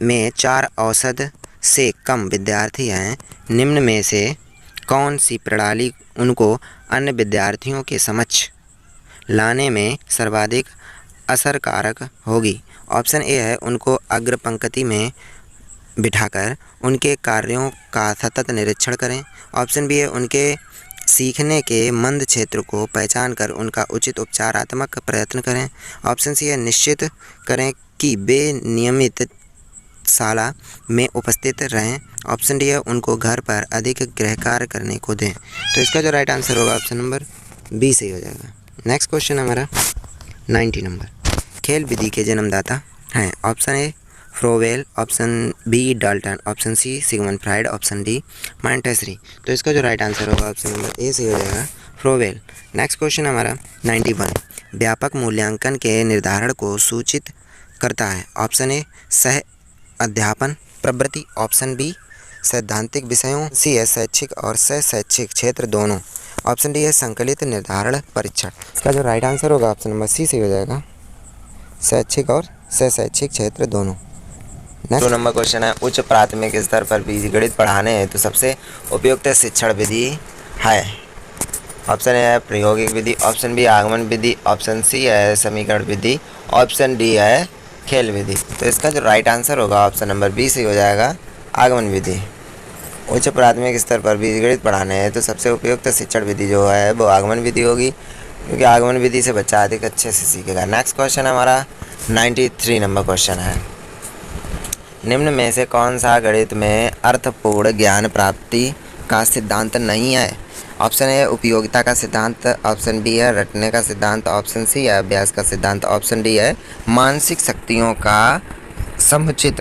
में 4 औसत से कम विद्यार्थी हैं, निम्न में से कौन सी प्रणाली उनको अन्य विद्यार्थियों के समक्ष लाने में सर्वाधिक असरकारक होगी। ऑप्शन ए है उनको अग्र पंक्ति में बिठाकर उनके कार्यों का सतत निरीक्षण करें, ऑप्शन बी है उनके सीखने के मंद क्षेत्र को पहचान कर उनका उचित उपचारात्मक प्रयत्न करें, ऑप्शन सी है निश्चित करें कि वे नियमित शाला में उपस्थित रहें, ऑप्शन डी है उनको घर पर अधिक गृह कार्य करने को दें। तो इसका जो राइट आंसर होगा ऑप्शन नंबर बी सही हो जाएगा। नेक्स्ट क्वेश्चन हमारा 90 नंबर। खेल विधि के जन्मदाता हैं option A Froebel, option B Dalton, option C Sigmund Freud, option D Montessori. तो इसका जो राइट आंसर होगा ऑप्शन नंबर ए सही हो जाएगा, फ्रोवेल। नेक्स्ट क्वेश्चन हमारा 91। व्यापक मूल्यांकन के निर्धारण को सूचित करता है ऑप्शन ए सह अध्यापन प्रवृत्ति, ऑप्शन बी सैद्धांतिक विषयों, सी है शैक्षिक और सह शैक्षिक क्षेत्र दोनों, ऑप्शन डी है संकलित निर्धारण परीक्षण। इसका जो राइट आंसर होगा ऑप्शन नंबर सी सही हो जाएगा, शैक्षिक और सह शैक्षिक क्षेत्र दोनों। नेक्स्ट 2 नंबर क्वेश्चन है उच्च प्राथमिक स्तर पर बीजगणित पढ़ाने हेतु सबसे उपयुक्त शिक्षण विधि है। ऑप्शन ए है प्रायोगिक विधि, ऑप्शन बी आगमन विधि, ऑप्शन सी है समीकरण विधि, ऑप्शन डी है खेल विधि। तो इसका जो राइट आंसर होगा ऑप्शन नंबर बी सही हो जाएगा, आगमन विधि। उच्च प्राथमिक स्तर पर बीजगणित पढ़ाने हैं तो सबसे उपयुक्त शिक्षण विधि जो है वो आगमन विधि होगी, क्योंकि आगमन विधि से बच्चा अधिक अच्छे से सीखेगा। नेक्स्ट क्वेश्चन हमारा 93 नंबर क्वेश्चन है। निम्न में से कौन सा गणित में अर्थपूर्ण ज्ञान प्राप्ति का सिद्धांत नहीं है। ऑप्शन ए उपयोगिता का सिद्धांत, ऑप्शन बी है रटने का सिद्धांत, ऑप्शन सी है अभ्यास का सिद्धांत, ऑप्शन डी है मानसिक शक्तियों का समुचित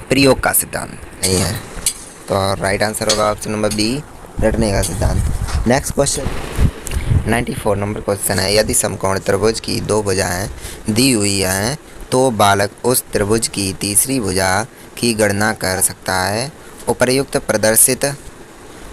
प्रयोग का सिद्धांत नहीं है। तो राइट आंसर होगा ऑप्शन नंबर बी रटने का सिद्धांत। नेक्स्ट क्वेश्चन 94 नंबर क्वेश्चन है। यदि समकोण त्रिभुज की 2 भुजाएं दी हुई हैं तो बालक उस त्रिभुज की तीसरी भुजा की गणना कर सकता है। उपर्युक्त प्रदर्शित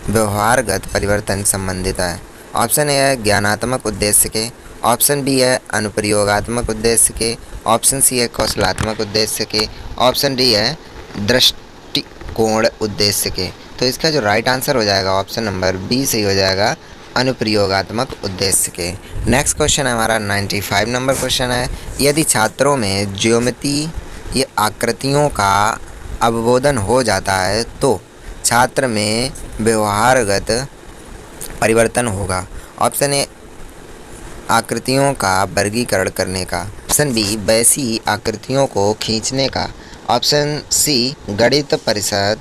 व्यवहारगत परिवर्तन संबंधित है। ऑप्शन ए है ज्ञानात्मक उद्देश्य के, ऑप्शन बी है अनुप्रयोगात्मक उद्देश्य के, ऑप्शन सी है कौशलात्मक उद्देश्य के, ऑप्शन डी है दृष्टिकोण उद्देश्य के। तो इसका जो राइट आंसर हो जाएगा ऑप्शन नंबर बी सही हो जाएगा, अनुप्रयोगात्मक उद्देश्य के। नेक्स्ट क्वेश्चन हमारा 95 नंबर क्वेश्चन है। यदि छात्रों में ज्योमितीय आकृतियों का अवबोधन हो जाता है तो छात्र में व्यवहारगत परिवर्तन होगा। ऑप्शन ए आकृतियों का वर्गीकरण करने का, ऑप्शन बी वैसी आकृतियों को खींचने का, ऑप्शन सी गणित परिषद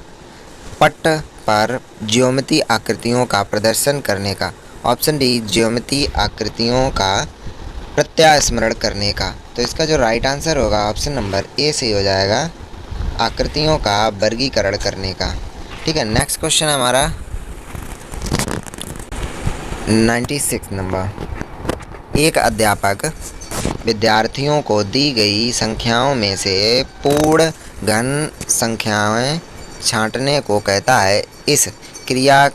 पट पर ज्योमितीय आकृतियों का प्रदर्शन करने का, ऑप्शन डी ज्योमितीय आकृतियों का प्रत्यास्मरण करने का। तो इसका जो राइट आंसर होगा ऑप्शन नंबर ए सही हो जाएगा, आकृतियों का वर्गीकरण करने का। ठीक है। नेक्स्ट क्वेश्चन हमारा 96 नंबर। एक अध्यापक विद्यार्थियों को दी गई संख्याओं में से पूर्ण घन संख्याएं छांटने को कहता है। इस क्रिया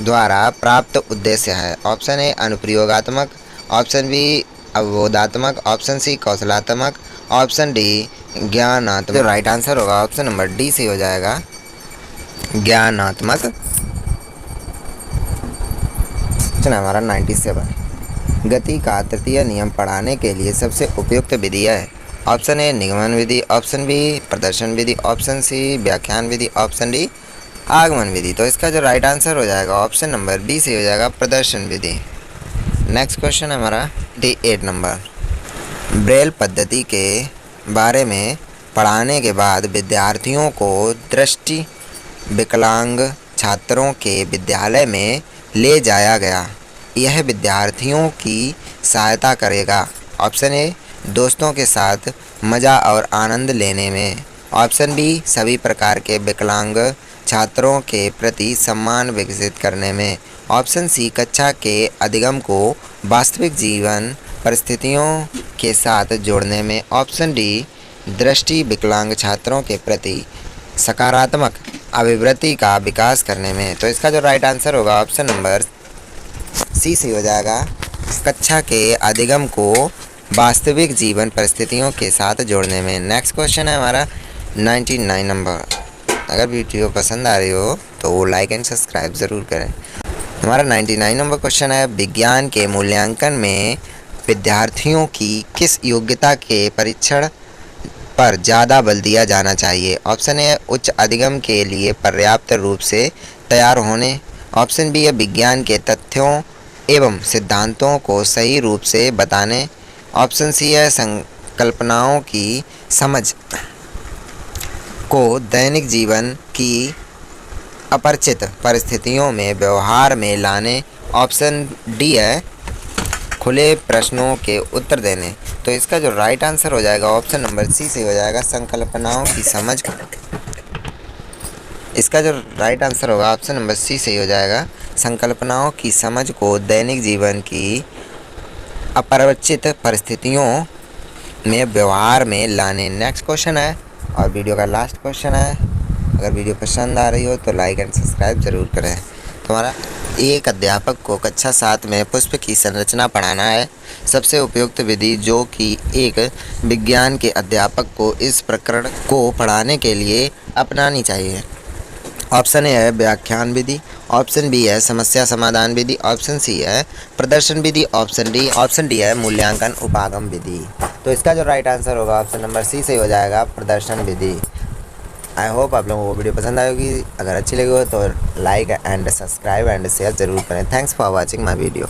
द्वारा प्राप्त उद्देश्य है। ऑप्शन ए अनुप्रयोगात्मक, ऑप्शन बी अवबोधात्मक, ऑप्शन सी कौशलात्मक, ऑप्शन डी ज्ञानात्मक। तो राइट आंसर होगा ऑप्शन नंबर डी से हो जाएगा, ज्ञानात्मक। क्वेश्चन हमारा 97। गति का तृतीय नियम पढ़ाने के लिए सबसे उपयुक्त विधि है। ऑप्शन ए निगमन विधि, ऑप्शन बी प्रदर्शन विधि, ऑप्शन सी व्याख्यान विधि, ऑप्शन डी आगमन विधि। तो इसका जो राइट आंसर हो जाएगा ऑप्शन नंबर बी से हो जाएगा, प्रदर्शन विधि। नेक्स्ट क्वेश्चन हमारा 88 नंबर। ब्रेल पद्धति के बारे में पढ़ाने के बाद विद्यार्थियों को दृष्टि विकलांग छात्रों के विद्यालय में ले जाया गया। यह विद्यार्थियों की सहायता करेगा। ऑप्शन ए दोस्तों के साथ मज़ा और आनंद लेने में, ऑप्शन बी सभी प्रकार के विकलांग छात्रों के प्रति सम्मान विकसित करने में, ऑप्शन सी कक्षा के अधिगम को वास्तविक जीवन परिस्थितियों के साथ जोड़ने में, ऑप्शन डी दृष्टि विकलांग छात्रों के प्रति सकारात्मक अभिवृत्ति का विकास करने में। तो इसका जो राइट आंसर होगा ऑप्शन नंबर सी से हो जाएगा, कक्षा के अधिगम को वास्तविक जीवन परिस्थितियों के साथ जोड़ने में। नेक्स्ट क्वेश्चन है हमारा 99 नंबर। अगर वीडियो पसंद आ रही हो तो वो लाइक एंड सब्सक्राइब ज़रूर करें। हमारा 99 नंबर क्वेश्चन है, विज्ञान के मूल्यांकन में विद्यार्थियों की किस योग्यता के परीक्षण पर ज़्यादा बल दिया जाना चाहिए। ऑप्शन ए उच्च अधिगम के लिए पर्याप्त रूप से तैयार होने, ऑप्शन बी है विज्ञान के तथ्यों एवं सिद्धांतों को सही रूप से बताने, ऑप्शन सी है संकल्पनाओं की समझ को दैनिक जीवन की अपरिचित परिस्थितियों में व्यवहार में लाने, ऑप्शन डी है खुले प्रश्नों के उत्तर देने। तो इसका जो राइट आंसर हो जाएगा ऑप्शन नंबर सी से हो जाएगा संकल्पनाओं की समझ। इसका जो राइट आंसर होगा ऑप्शन नंबर सी से ही हो जाएगा संकल्पनाओं की समझ को दैनिक जीवन की अपरिचित परिस्थितियों में व्यवहार में लाने। नेक्स्ट क्वेश्चन है और वीडियो का लास्ट क्वेश्चन है। अगर वीडियो पसंद आ रही हो तो लाइक एंड सब्सक्राइब जरूर करें। तुम्हारा एक अध्यापक को कक्षा 7 में पुष्प की संरचना पढ़ाना है। सबसे उपयुक्त विधि जो कि एक विज्ञान के अध्यापक को इस प्रकरण को पढ़ाने के लिए अपनानी चाहिए। ऑप्शन ए है व्याख्यान विधि, ऑप्शन बी है समस्या समाधान विधि, ऑप्शन सी है प्रदर्शन विधि, ऑप्शन डी है मूल्यांकन उपागम विधि। तो इसका जो राइट आंसर होगा ऑप्शन नंबर सी से हो जाएगा प्रदर्शन विधि। आई होप आप लोगों को वीडियो पसंद आएगी। अगर अच्छी लगी हो तो like and subscribe and share ज़रूर करें। Thanks for watching my video.